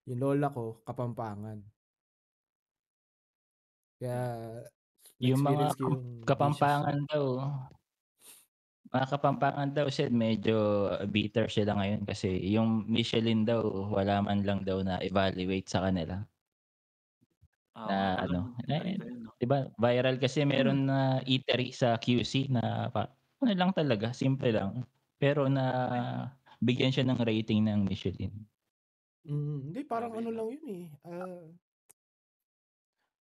Yung lola ko, Kapampangan. Kaya, yung mga ko yung Kapampangan daw, mga Kapampangan daw said medyo bitter sila ngayon kasi yung Michelin daw wala man lang daw na evaluate sa kanila. Na diba viral kasi meron na eatery sa QC na lang talaga, simple lang. Pero na bigyan siya ng rating ng Michelin. Hindi, parang lang yun eh.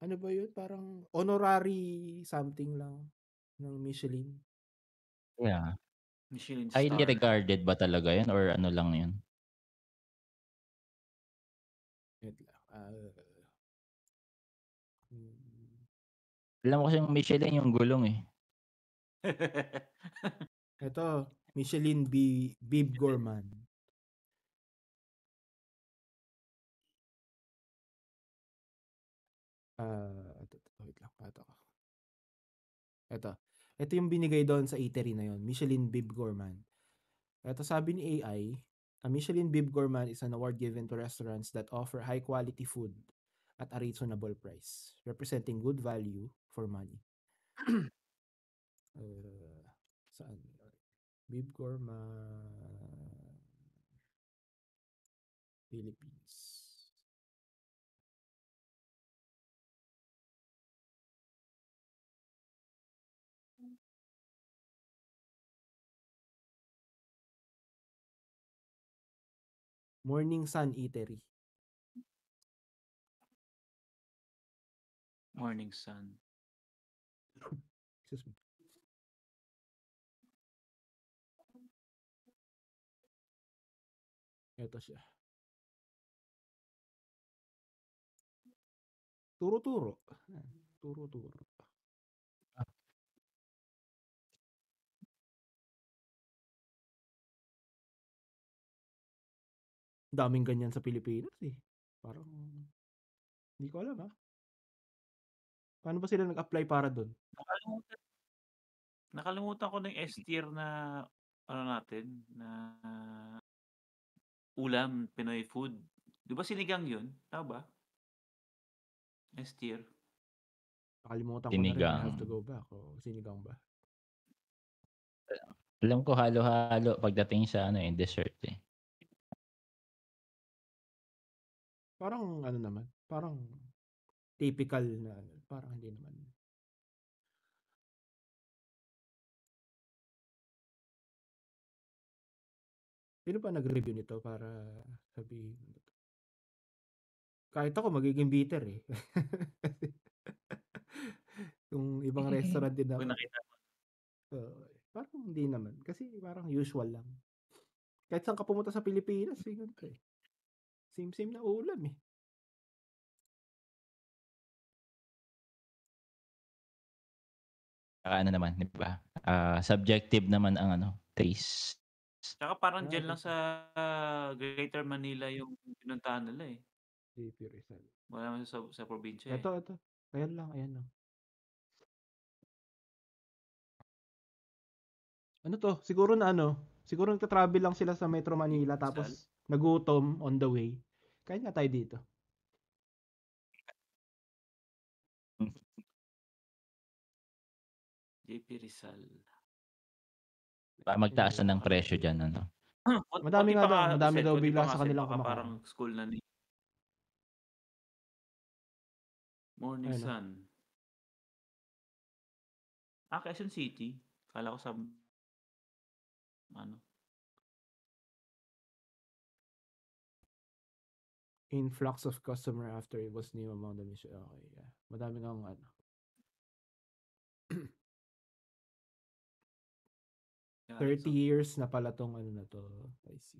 Ano ba yun? Parang honorary something lang ng Michelin. Yeah. Michelin star. Highly regarded ba talaga yun or ano lang yun? Alam ko kasi yung Michelin yung gulong eh. Ito, Michelin Bib Gourmand. Wait lang, ito yung binigay doon sa eatery na yon, Michelin Bib Gourmand. Ito sabi ni AI, a Michelin Bib Gourmand is an award given to restaurants that offer high quality food at a reasonable price, representing good value for money. Saan? Bib Gourmand Philippines. Morning Sun Eatery. Morning Sun. Excuse me. Ito siya. Turo-turo. Turo-turo. Daming ganyan sa Pilipinas eh. Parang, hindi ko alam Paano ba sila nag-apply para doon? Nakalimutan ko na yung S-tier na ano natin, na ulam, Pinoy food. Di ba sinigang yun? Tama ba? S-tier. Nakalimutan ko na rin. I have to Sinigang. go back. Sinigang ba? Alam ko halo-halo pagdating sa dessert eh. Parang ano naman, parang typical na, parang hindi naman. Sino pa nag-review nito para sabihin? Kahit ako magiging bitter eh. Yung ibang restaurant din Pag naman. nakita mo. Parang hindi naman. Kasi parang usual lang. Kahit saan ka pumunta sa Pilipinas, ganito eh. Same-same na ulam eh. Ano naman, di ba? Subjective naman ang taste. Tsaka parang dyan lang sa Greater Manila yung pinuntahan nila eh. JP Rizal. Wala naman sa probinsya eh. Ito. Ayan lang. Ano to? Siguro nagta-travel lang sila sa Metro Manila tapos nagutom on the way. Kain nga tayo dito. JP Rizal. Magtaas na ng presyo dyan, Madami nga daw. Madami daw Konti bigla pa sa nga, kanilang baka kumakain. parang school na ni Morning Ayun, Sun. Quezon City. Kala ko sa Influx of customer after it was new among the mission. Okay, yeah. Madami nga 30 years na pala tong na to. I see.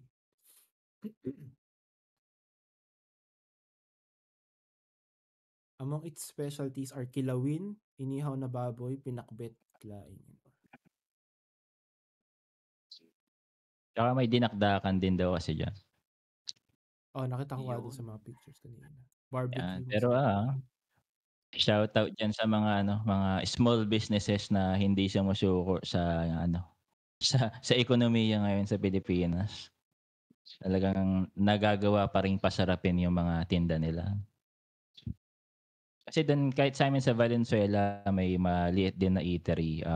Among its specialties are kilawin, inihaw na baboy, pinakbet, at laing. Tsaka may dinakdakan din daw kasi dyan. Nakita ko nga doon sa mga pictures kanina. Barbecue. Yan. Pero shoutout dyan sa mga mga small businesses na hindi sumusuko sa sa ekonomiya ngayon sa Pilipinas. Talagang nagagawa pa ring pasarapin yung mga tinda nila. Kasi doon kahit sa amin sa Valenzuela may maliit din na eatery.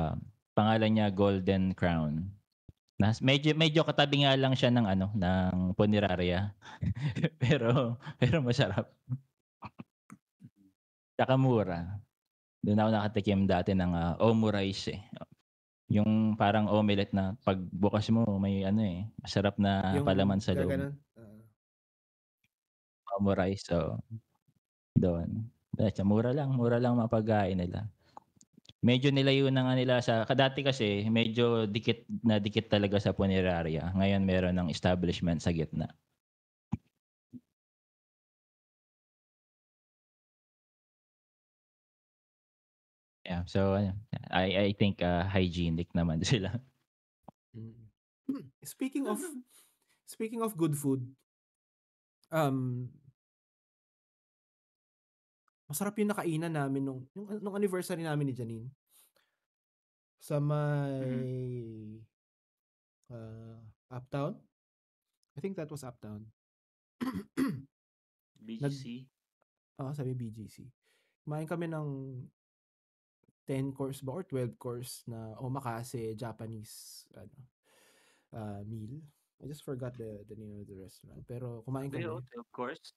Pangalan niya Golden Crown. Medyo katabi nga lang siya ng ng Punerarya. pero masarap. Tsaka mura. Doon ako nakatikim dati ng omurice eh. Yung parang omelette na pagbukas mo may masarap na yung palaman sa loob. Omurice, so doon. Mura lang mapagkain nila. Medyo nilayo na nga nila dati kasi medyo dikit talaga sa Punerarya. Ngayon meron ng establishment sa gitna. Yeah, so I think hygienic naman sila. Speaking of good food, Masarap yung nakainan namin nung anniversary namin ni Janine. Sa may Uptown. I think that was Uptown. BGC. Sa may BGC. Kumain kami ng 10 course ba or 12 course na omakase Japanese meal. I just forgot the name of the restaurant. Pero kumain Grabe, kami. of course.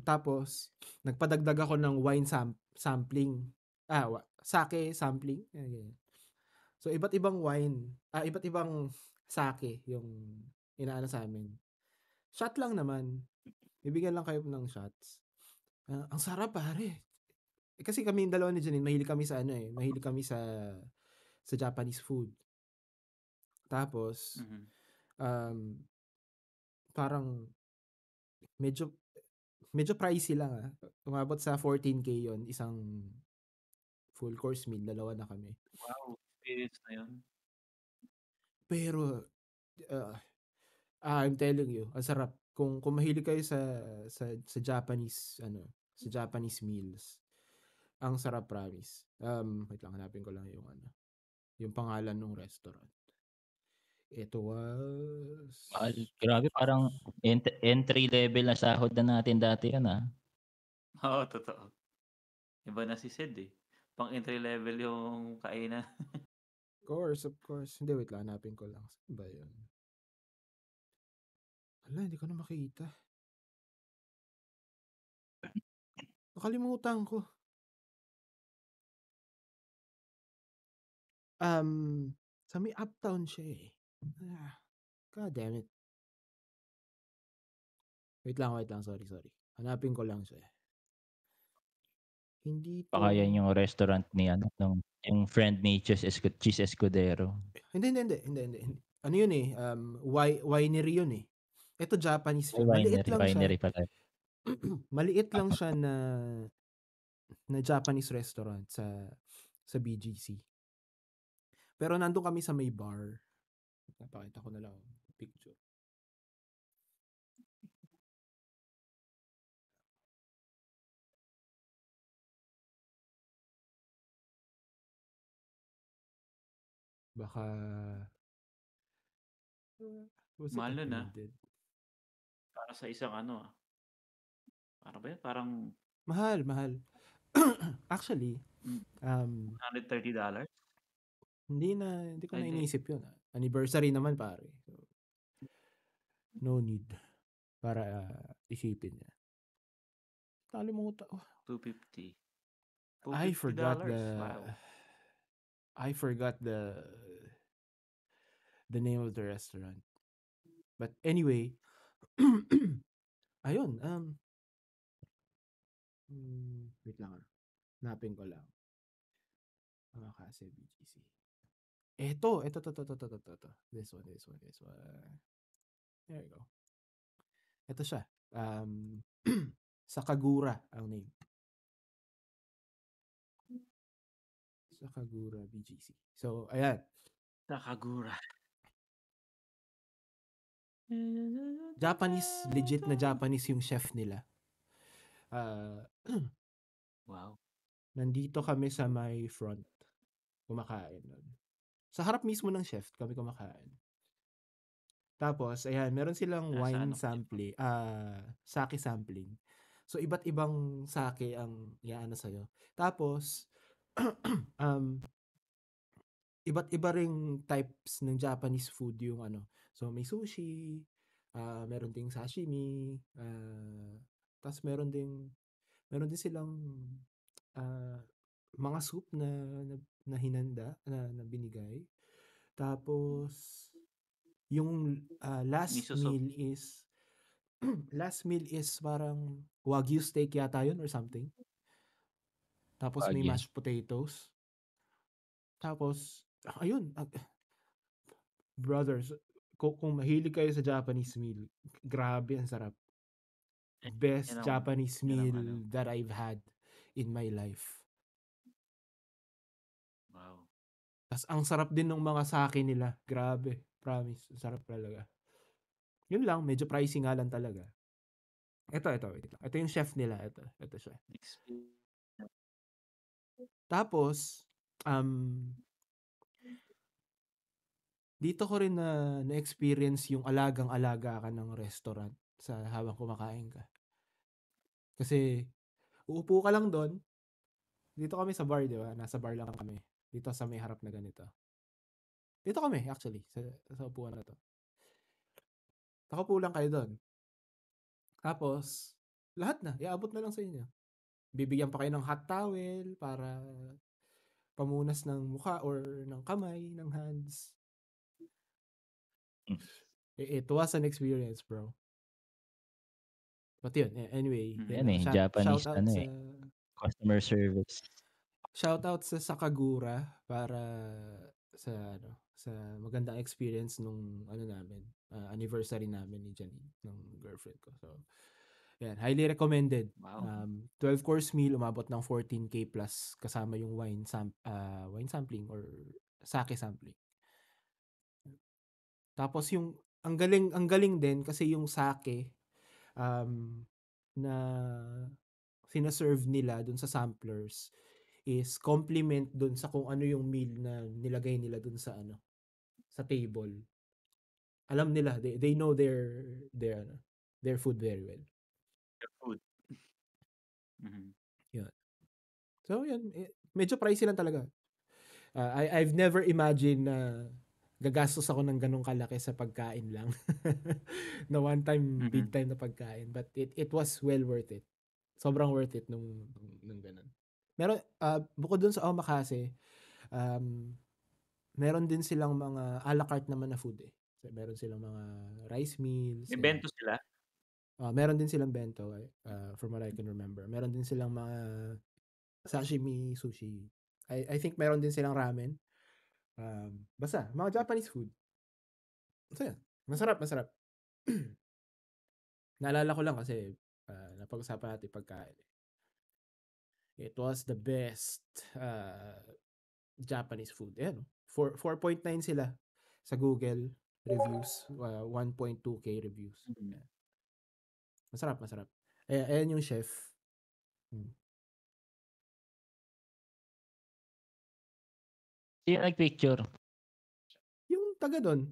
Tapos, nagpadagdag ako ng wine sampling. Sake sampling. Ganyan. So, iba't ibang wine, iba't ibang sake yung inaano sa amin. Shot lang naman. Bibigyan lang kayo ng shots. Ang sarap, pare. Kasi kami yung dalawa ni Janine, mahilig kami sa Japanese food. Tapos, parang medyo pricey lang. Umabot sa 14K yon, isang full course meal, dalawa na kami. Wow, experience na yun. Pero I'm telling you, ang sarap. Kung mahilig kayo sa Japanese sa Japanese meals, ang sarap, promise. Wait lang, hanapin ko lang yung pangalan ng restaurant. Ito was Grabe, parang entry level na sahod na natin dati yan Oo, totoo. Iba na si Sid eh. Pang entry level yung kainan. Of course. Hindi, wait lang, hanapin ko lang. Saan ba yun? Hala, hindi ko na makita. Nakalimutan ko. Sa may Uptown siya eh. God damn it. Wait lang, sorry. Hanapin ko lang siya. Hindi to. Baka yan yung restaurant ni yung friend ni Cheese Escudero. Hindi. Ano yun eh? Winery yun eh. Ito Japanese siya. Maliit lang siya. Winery pala. Maliit lang siya na Japanese restaurant sa BGC. Pero nandun kami sa may bar. Napakita ko na lang picture. Baka was it Mahal na. uploaded? Para sa isang Para ba yun? Parang Mahal. Actually, $130? hindi ko na iniisip yun. Anniversary naman, pare. So, no need para isipin niya. Kalimutan. $250. I forgot Wow. the name of the restaurant. But anyway, ayun, wait lang. Hanapin ko lang. Kasi BGC. Ito. This one. There you go. Ito siya. Sakagura ang name. Sakagura BGC. So, ayan. Sakagura. Japanese, legit na Japanese yung chef nila. Wow. Nandito kami sa my front. Kumakain nun. Sa harap mismo ng chef kami kumakain. Tapos, ayan, meron silang wine sampling, sake sampling. So, iba't ibang sake ang iaano sa'yo. Tapos, iba't iba ring types ng Japanese food yung So, may sushi, meron ding sashimi, tapos meron din silang mga soup na hinanda, na binigay. Tapos, yung last meal is parang Wagyu steak yata yun or something. Tapos may mashed potatoes. Tapos, ayun. Brothers, kung mahilig kayo sa Japanese meal, grabe, ang sarap. Best Japanese meal that I've had in my life. Wow. Tas ang sarap din ng mga sake nila. Grabe, promise, ang sarap talaga. Yun lang, medyo pricey nga lang talaga. Ito. Ito yung chef nila. Ito siya. Tapos, dito ko rin na-experience yung alagang-alaga ka ng restaurant sa habang kumakain ka. Kasi, uupo ka lang doon. Dito kami sa bar, di ba? Nasa bar lang kami. Dito sa may harap na ganito. Dito kami, actually, sa upuan na to. Nakaupo lang kayo doon. Tapos, lahat na, iabot na lang sa inyo. Bibigyan pa kayo ng hot towel para pamunas ng mukha or ng kamay, ng hands. It was an experience, bro. But yun, anyway. Yan Japanese shout out sa customer service. Shout out sa Sakagura para sa magandang experience nung namin, anniversary namin ni Janine, ng girlfriend ko. So, yan, highly recommended. Wow. 12-course meal, umabot ng 14K plus kasama yung wine sampling or sake sampling. Tapos ang galing din kasi yung sake na sinaserve nila dun sa samplers is complement dun sa kung ano yung meal na nilagay nila dun sa sa table. Alam nila, they know their food very well. Their food. Mm-hmm. Yun. So yun, medyo pricey lang talaga. I've never imagined na gagastos ako ng ganong kalaki sa pagkain lang. Na one time, big time na pagkain. But it was well worth it. Sobrang worth it nung ganon. Meron, bukod dun sa omakase, meron din silang mga a la carte naman na food eh. So, meron silang mga rice meals. May bento sila? Meron din silang bento, from what I can remember. Meron din silang mga sashimi, sushi. I think meron din silang ramen. Basta, mga Japanese food. So, yan. Masarap. Naalala ko lang kasi napag-usapan natin pagkain. It was the best Japanese food. Ayan, 4.9 sila sa Google reviews, 1.2K reviews. Ayan. Masarap. Ayan yung chef. Yung nag-picture? Yung taga doon.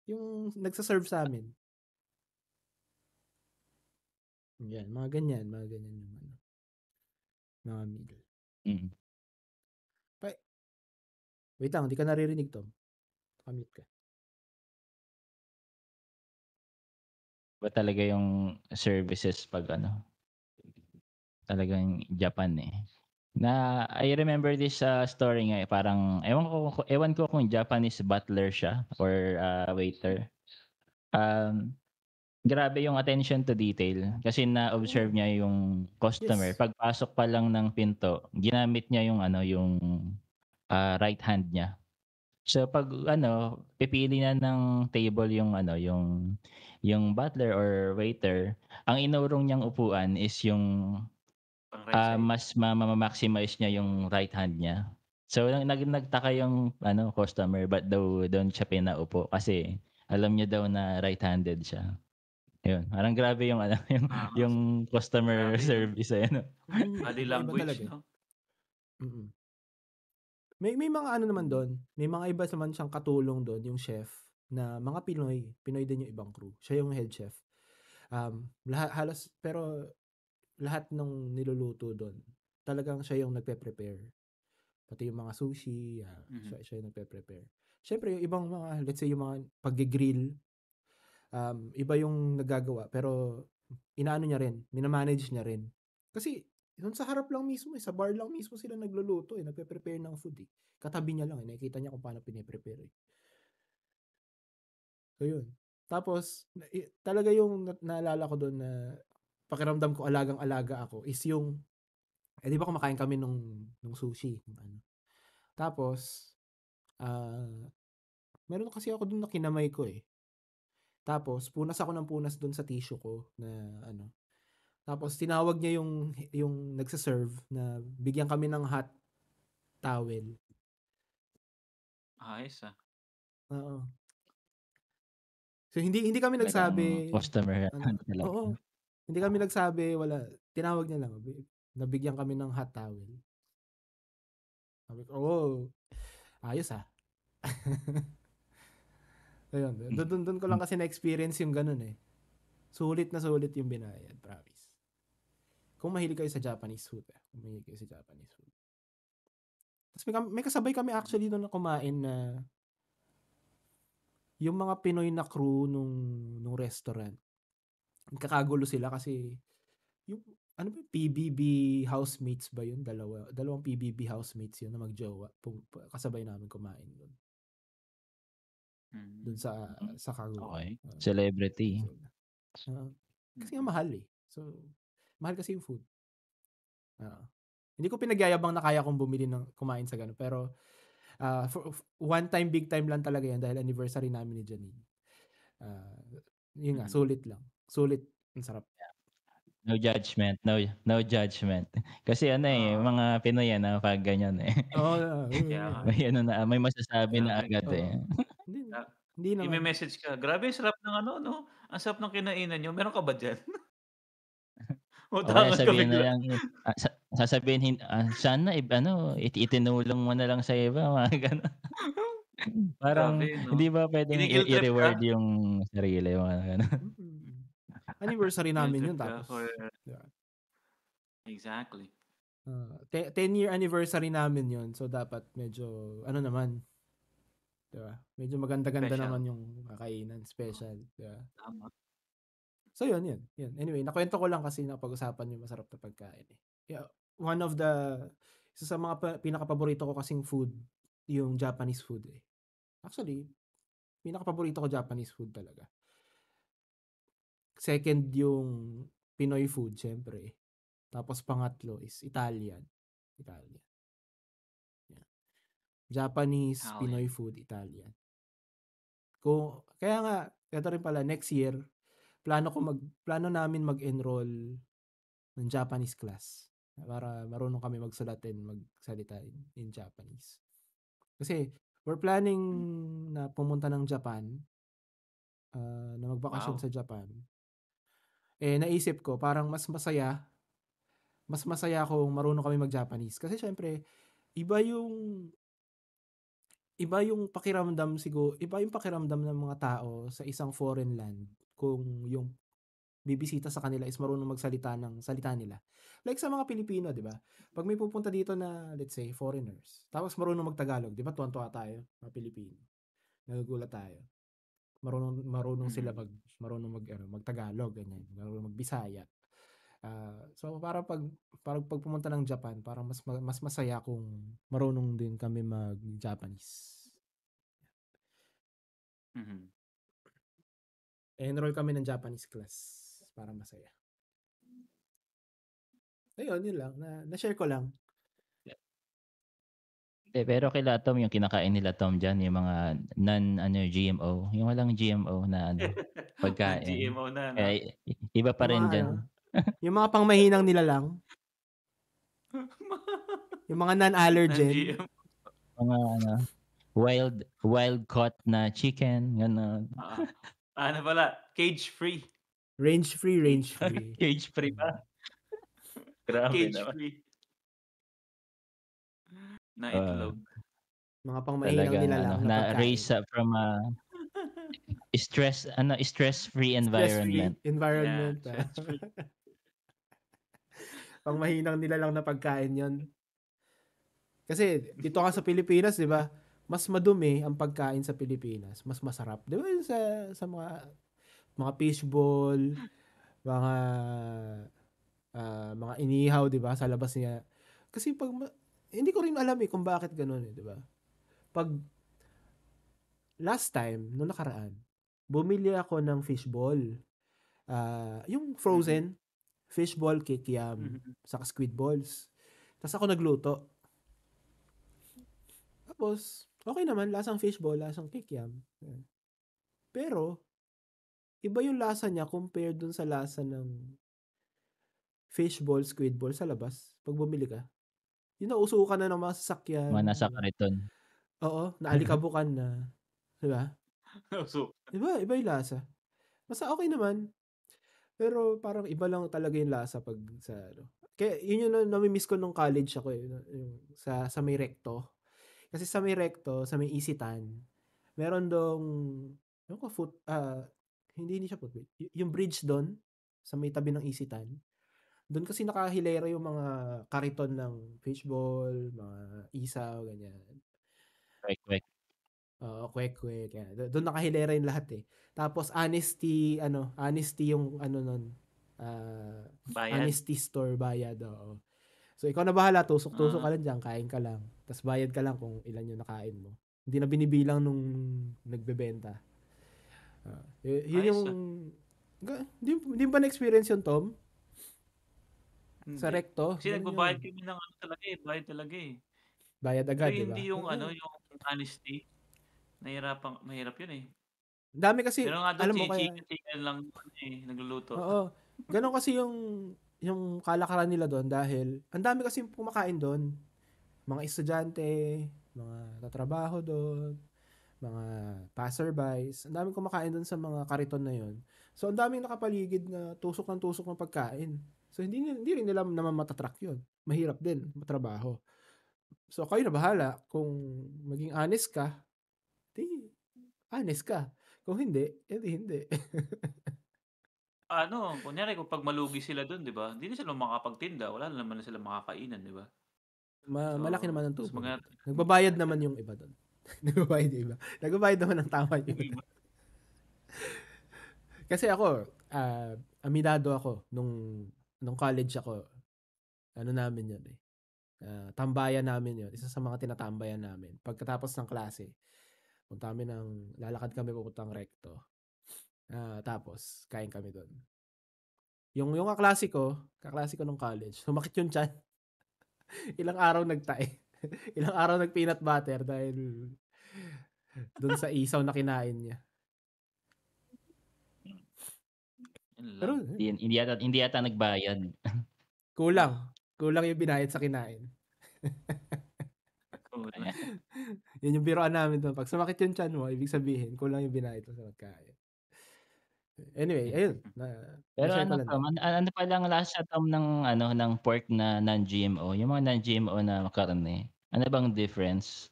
Yung nagsaserve sa amin. Yan, mga ganyan yung mga meal. Wait lang, hindi ka naririnig, Tom. Kamute ka. Ba talaga yung services pag talagang Japan Na I remember this story nga parang ewan ko kung Japanese butler siya or waiter. Grabe yung attention to detail kasi na-observe niya yung customer. Yes. Pagpasok pa lang ng pinto, ginamit niya yung yung right hand niya. So pag pipili na ng table yung butler or waiter, ang inurong niyang upuan is yung mas ma-maximize niya yung right hand niya. So nagtaka yung customer but daw doon siya pinaupo kasi alam niya daw na right-handed siya. Yun, parang grabe yung yung customer service Body language, no? May mga naman doon. May mga iba naman siyang katulong doon, yung chef na mga Pinoy. Pinoy din yung ibang crew. Siya yung head chef. Pero lahat ng niluluto doon, talagang siya yung nagpe-prepare. Pati yung mga sushi, siya yung nagpe-prepare. Siyempre, yung ibang mga, let's say yung mga pag-grill, iba yung nagagawa, pero inaano niya rin, minamanage niya rin. Kasi, doon sa harap lang mismo, sa bar lang mismo sila nagluluto, nagpe-prepare ng food. Katabi niya lang, nakikita niya kung paano piniprepare. So, yun. Tapos, talaga yung naalala ko doon na pakiramdam ko alagang-alaga ako is yung, di ba kumakain kami nung sushi. Tapos, meron kasi ako doon na kinamay ko Tapos, punas ako ng punas doon sa tissue ko na Tapos, tinawag niya yung nagsaserve na bigyan kami ng hot towel. Ayos Oo. So, hindi kami nagsabi. Customer. Oo. Hindi kami nagsabi, wala. Tinawag niya lang. Nabigyan kami ng hot towel. Sabi ko, ayos ah. Ayun, doon ko lang kasi na-experience yung ganun eh. Sulit na sulit yung binayad, promise. Kung mahilig kayo sa Japanese food. Tapos may kasabay kami actually doon na kumain na yung mga Pinoy na crew nung restaurant. Kakagulo sila kasi yung ano ba, PBB housemates ba yun? Dalawang PBB housemates yun na magjowa. Kasabay namin kumain doon. Doon sa Kagulo. Okay. Celebrity. Kasi nga mahal eh. So, mahal kasi yung food. Hindi ko pinagyayabang na kaya kong kumain sa gano'n. Pero, one time, big time lang talaga yan dahil anniversary namin ni Janine. Yun nga, sulit lang. Sulit. Ang sarap. No judgment. No judgment. Kasi mga Pinoy yan pag ganyan eh. May masasabi na agad eh. Hindi naman. I-message ka, grabe sarap ng no? Ang sarap ng kinainan nyo. Meron ka ba dyan? O kaya sabihin na lang, sasabihin, sana itinulong mo na lang sa iba, mga gano'n. Parang, Grabe, no? hindi ba pwedeng Gini-guilt trip i-reward ka? yung sarili, mga gano'n. Anniversary namin yun Guilt trip ka tapos. for- Exactly. 10-year anniversary namin yun. So, dapat medyo, naman. Diba? Medyo maganda-ganda Special. naman yung kakainan. Special. Diba? Tama. So, yun. Anyway, nakwento ko lang kasi napag-usapan yung masarap na pagkain. Yeah, isa sa mga pinaka-paborito ko kasing food, yung Japanese food eh. Actually, pinaka-paborito ko Japanese food talaga. Second yung Pinoy food, syempre. Tapos pangatlo is Italian. Yeah. Japanese, Pinoy food, Italian. Kaya nga, ito rin pala, next year, plano namin mag-enroll ng Japanese class para marunong kami magsulat and magsalita in Japanese. Kasi we're planning na pumunta ng Japan, na magbakasyon sa Japan. Naisip ko parang mas masaya kung marunong kami mag-Japanese kasi syempre iba yung pakiramdam ng mga tao sa isang foreign land kung yung bibisita sa kanila is marunong magsalita ng salita nila. Like sa mga Pilipino, 'di ba? Pag may pupunta dito na let's say foreigners, tapos marunong magtagalog, 'di ba? Tuwan-tuwa tayo, mga Pilipino. Nagugulat tayo. Marunong sila magtagalog, ganyan. Marunong magbisaya. So para pag pumunta ng Japan, parang mas masaya kung marunong din kami mag-Japanese. Enroll kami ng Japanese class para masaya. Ayun, yun lang. Na-share ko lang. Pero kila Tom, yung kinakain nila Tom dyan, yung mga GMO, yung walang GMO na pagkain. GMO na, no? Iba pa rin dyan. Yung mga pangmahinang nila lang. Yung mga non-allergen. Mga wild caught na chicken, gano'n. Ano pala? Cage-free. Range-free. Cage-free pa. Grabe Cage-free. Na itlog. Mga pangmahinang nila lang na pagkain. Raise up from stress-free environment. Environment. Yeah, stress-free. Pangmahinang nila lang na pagkain yon. Kasi dito ka sa Pilipinas, 'di ba? Mas madumi ang pagkain sa Pilipinas, mas masarap. 'Di ba sa mga fishball, mga inihaw, 'di ba? Sa labas niya. Kasi hindi ko rin alam kung bakit ganoon, 'di ba? Pag last time, noong nakaraan, bumili ako ng fishball. Yung frozen fishball, kikiam, saka squid balls. Tapos ako nagluto. Tapos, okay naman, lasang fishball, lasang kikiam. Pero, iba yung lasa niya compared dun sa lasa ng fishball, squid ball sa labas. Pag bumili ka. Yung nausukan na ng mga sasakyan. Mga nasa kariton. Oo, naalikabukan na. Diba? Iba yung lasa. Basta okay naman. Pero parang iba lang talaga yung lasa pag sa ano. Kaya yun yung nami-miss ko nung college ako eh, yung sa may Recto. Kasi sa may Recto, sa may Isitan, meron dong yung hindi siya footbridge. Yung bridge doon sa may tabi ng Isitan. Doon kasi nakahilera yung mga kariton ng fishball, mga isaw, ganyan. Kwek-kwek. Oo, kwek-kwek, yan. Doon nakahilera yung lahat eh. Tapos honesty yung ano nun, Bayad. honesty store bayad, oo. So ikaw na bahala, tusok-tusok Ah, ka lang dyan, kain ka lang. Tapos bayad ka lang kung ilan yung nakain mo. Hindi na binibilang nung nagbebenta. Yun yung, ayos ah. hindi mo ba na-experience yun, Tom? Sa Hindi. Recto, Kasi ganun yun. nagbabayad kami ng ano talaga eh, bayad talaga eh. Bayad Pero agad, di ba? hindi yung ano, yung honesty. Mahirap yun eh. Ang dami kasi, Pero nga doon, alam mo kaya, chicken lang yun eh, nagluluto. oo. Ganon kasi yung kalakaran nila doon dahil ang dami kasi kumakain doon. Mga estudyante, mga tatrabaho doon, mga passerbys. Ang daming kumakain doon sa mga kariton na yon. So ang daming nakapaligid na tusok ng tusok ng pagkain. So hindi rin nila naman matatrack yun. Mahirap din matrabaho. So kayo na bahala kung maging honest ka, di honest ka. Kung hindi, edi hindi. Ano, kunyari kung pag malugi sila doon, di ba? Hindi na sila makakapagtinda. Wala na naman na sila makakainan, di ba? So, Malaki naman ang mas tubo nila. maganda. Nagbabayad naman yung iba doon. Nagbabayad yung iba. Nagbabayad naman ng tama yung iba. Kasi ako, aminado ako nung college ako. Ano namin yun eh. Tambayan namin yun. Isa sa mga tinatambayan namin. Pagkatapos ng klase, punta kami lalakad kami papuntang Recto. Tapos, kain kami doon. Yung kaklase ko nung college, sumakit yung tiyan. Ilang araw nagtae. Ilang araw nag-peanut butter dahil doon sa isaw na kinain niya. Yun Pero lang. Hindi yata nagbayad. kulang. Kulang yung binayad sa kinain. Kulang. Yun yung biroan namin doon. Pag sumakit yung tiyan mo, ibig sabihin, kulang yung binayad mo sa pagkain. Anyway, ayun. Pero Na-share ko ano lang Tom, din. ano palang lasa Tom ng pork na non-GMO, yung mga non-GMO na karne. Ano bang difference?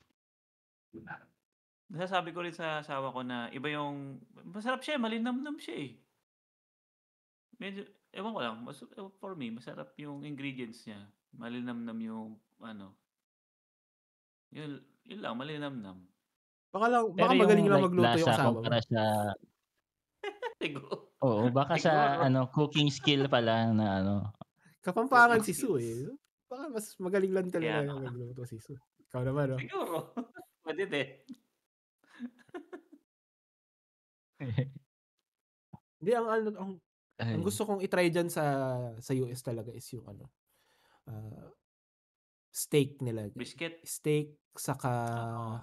Nasasabi ko rin sa asawa ko na iba yung, masarap siya, malinamnam siya eh. Medyo, ewan ko lang, for me, masarap yung ingredients niya. Malinamnam yung, ano, yun lang, malinamnam. Baka Pero magaling yung lang like magluto yung lasa asawa mo. kumpara sa Siguro. oo, baka sa Siguro. cooking skill pala na ano. Kapampangan Cooking si Sue skills. eh. Baka mas magaling lang talaga Kaya nga. magluto si Sue. Ikaw naman, no? Siguro. Pwede din. Hindi, ang Ay, gusto kong i-try dyan sa US talaga is yung ah, steak nila dyan. Biscuit. Steak, saka Oo.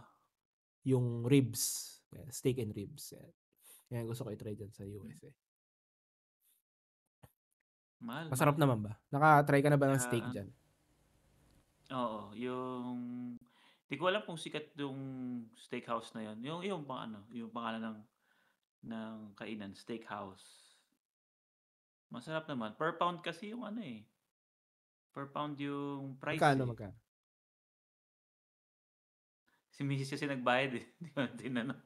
yung ribs. Yeah, steak and ribs. Yeah. Yan gusto ko i-try dyan sa US eh. Mahal, Masarap mahal. naman ba? Naka-try ka na ba ng steak Kaya, dyan? oo, di ko alam kung sikat yung steakhouse na yun. Yung yung pangalan ng kainan, steakhouse. Masarap naman. Per pound kasi yung ano eh. Per pound yung price eh. Magkano? Si Mrs. kasi nagbayad eh. Di ko na tinanong.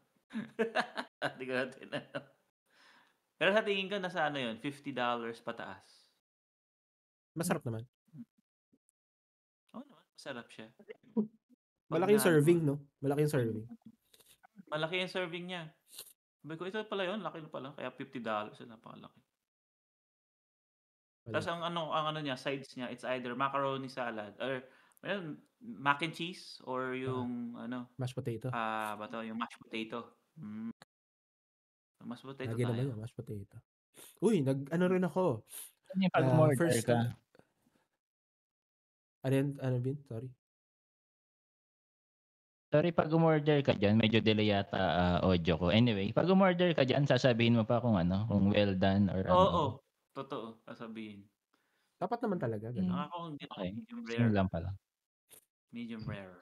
Di ko na tinanong. Pero sa tingin ko nasa ano yun, $50 pataas. Masarap naman. Oo naman, masarap siya. Pag Malaki yung na ano mo, serving, no? Malaki yung serving. malaki yung serving niya. Sabi ko, ito pala yun, laki na pala. Kaya $50, napakalaki. Wala. Tapos ang ano niya, sides niya, it's either macaroni salad or well, mac and cheese or yung Mashed potato. yung mashed potato. Mashed potato Lagi naman tayo. yan, mashed potato. Uy, ano rin ako. ano yung pag umorder First, ka? ano Bin? Sorry. Sorry, pag umorder ka dyan, medyo delay yata audio ko. Anyway, pag umorder ka dyan, sasabihin mo pa kung kung well done or Oo, ano. totoo, sasabihin. Dapat naman talaga, ganun. Ako hindi Okay, medium yun rare. lang pala. Medium rare.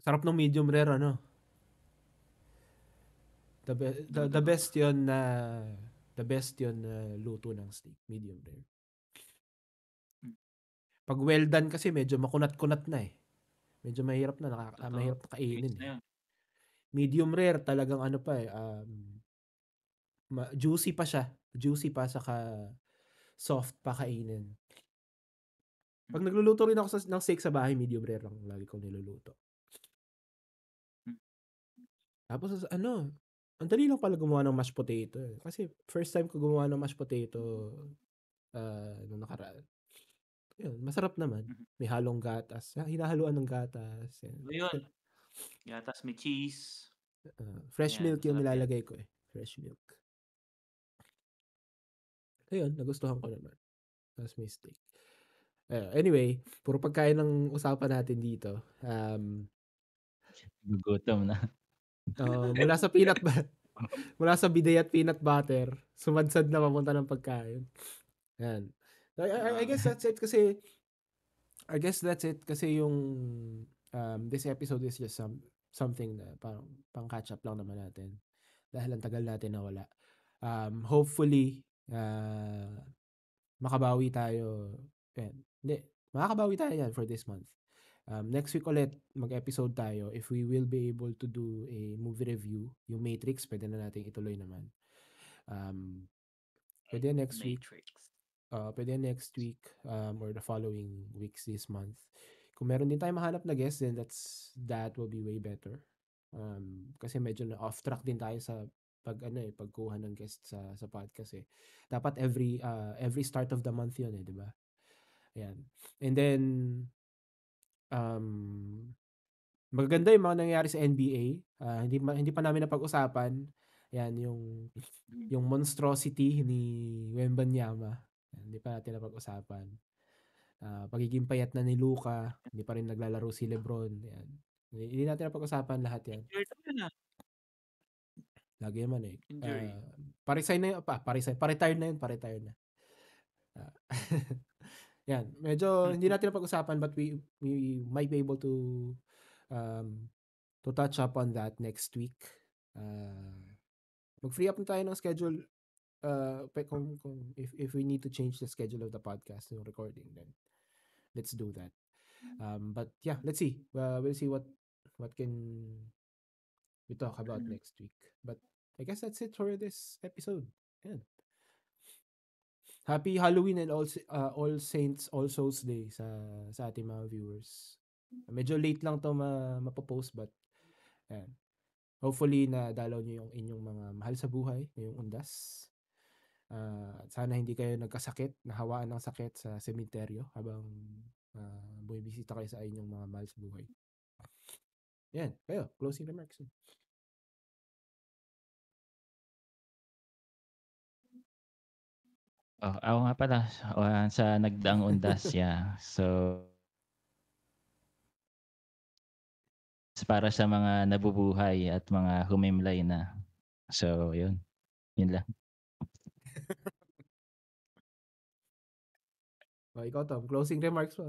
Sarap ng medium rare, ano? The best yon na The best yun na luto ng steak, medium rare. Hmm. Pag well done kasi medyo makunat-kunat na eh. Medyo mahirap na, Totoo. mahirap na kainin Mix na eh. yun. Medium rare talagang ano pa eh, juicy pa siya. Juicy pa, saka soft pa kainin. Pag nagluluto rin ako ng steak sa bahay, medium rare lang lagi kong niluluto. Tapos ano, ang dali lang pala gumawa ng mashed potato eh. Kasi first time ko gumawa ng mashed potato nung nakaraan. Yun, masarap naman. May halong gatas. Hinahaluan ng gatas. Yan. Yun. Gatas, may cheese. Fresh Yan, milk yung masarap yan. nilalagay ko eh. Fresh milk. Ayun, nagustuhan ko naman. Tapos may steak. Anyway, puro pagkain ng usapan natin dito. Gugutom na. Mula sa mula sa bidet at peanut butter, sumadsad na papunta ng pagkain. Yan. I guess that's it kasi yung this episode is just something na parang pang catch up lang naman natin dahil ang tagal natin nawala. Hopefully makabawi tayo. Makakabawi tayo yan for this month. Next week ulit mag-episode tayo if we will be able to do a movie review. Yung Matrix, pwede na natin ituloy naman. Pwede next week. Pwede next week or the following weeks this month. Kung meron din tayo mahanap na guest, then that will be way better. Kasi medyo na off track din tayo sa pagkuha ng guest sa podcast eh. Dapat every start of the month 'yun eh, 'di ba? Ayan. And then magaganda yung mga nangyayari sa NBA. Hindi pa namin napag-usapan. Yan yung monstrosity ni Wembanyama. Hindi pa natin napag-usapan. Pagiging payat na ni Luka, hindi pa rin naglalaro si LeBron. Yan. Hindi natin napag-usapan lahat yan. Lagi naman eh. Pa-resign na yun. Pa-retire na yun. Pa-retire na. Yan. Medyo hindi natin napag-usapan but we might be able to touch up on that next week. Mag-free up na tayo ng schedule. If we need to change the schedule of the podcast and recording, then let's do that. But yeah, let's see. We'll see what can we talk about next week. But I guess that's it for this episode. Yeah. Happy Halloween and All Saints, All Souls Day sa ating mga viewers. Medyo late lang to mapopost but yan. Hopefully na dalaw niyo yung inyong mga mahal sa buhay ngayong undas. Sana hindi kayo nagkasakit, nahawaan ng sakit sa sementeryo habang bumibisita kayo sa inyong mga mahal sa buhay. Yan, kayo, closing remarks. Ako nga pala sa nagdaang undas, yeah. So para sa mga nabubuhay at mga humimlay na. So, yun. Yun lang. Ikaw, Tom, closing remarks mo.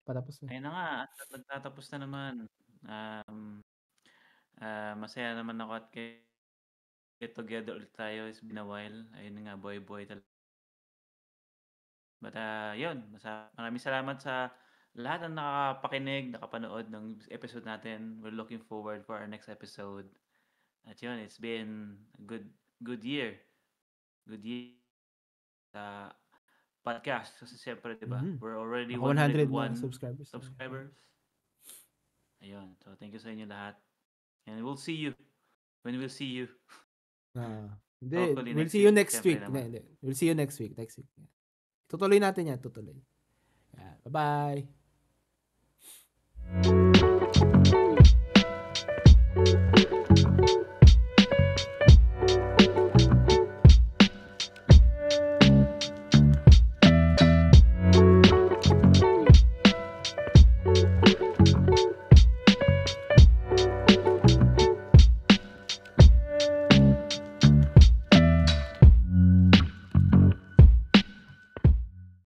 Patapos na. Ayun na nga, nagtatapos na naman. Masaya naman ako at get together ulit tayo. It's been a while. Ayun nga, boy talaga. But yun, maraming salamat sa lahat ng nakapakinig, nakapanood ng episode natin. We're looking forward for our next episode. At yun, it's been a good year. Good year sa podcast. Kasi siyempre, diba? We're already 101 subscribers. Ayun. So, thank you sa inyo lahat. And we'll see you when we'll see you. We'll see you next week. We'll see you next week. Tutuloy natin yan. Bye-bye.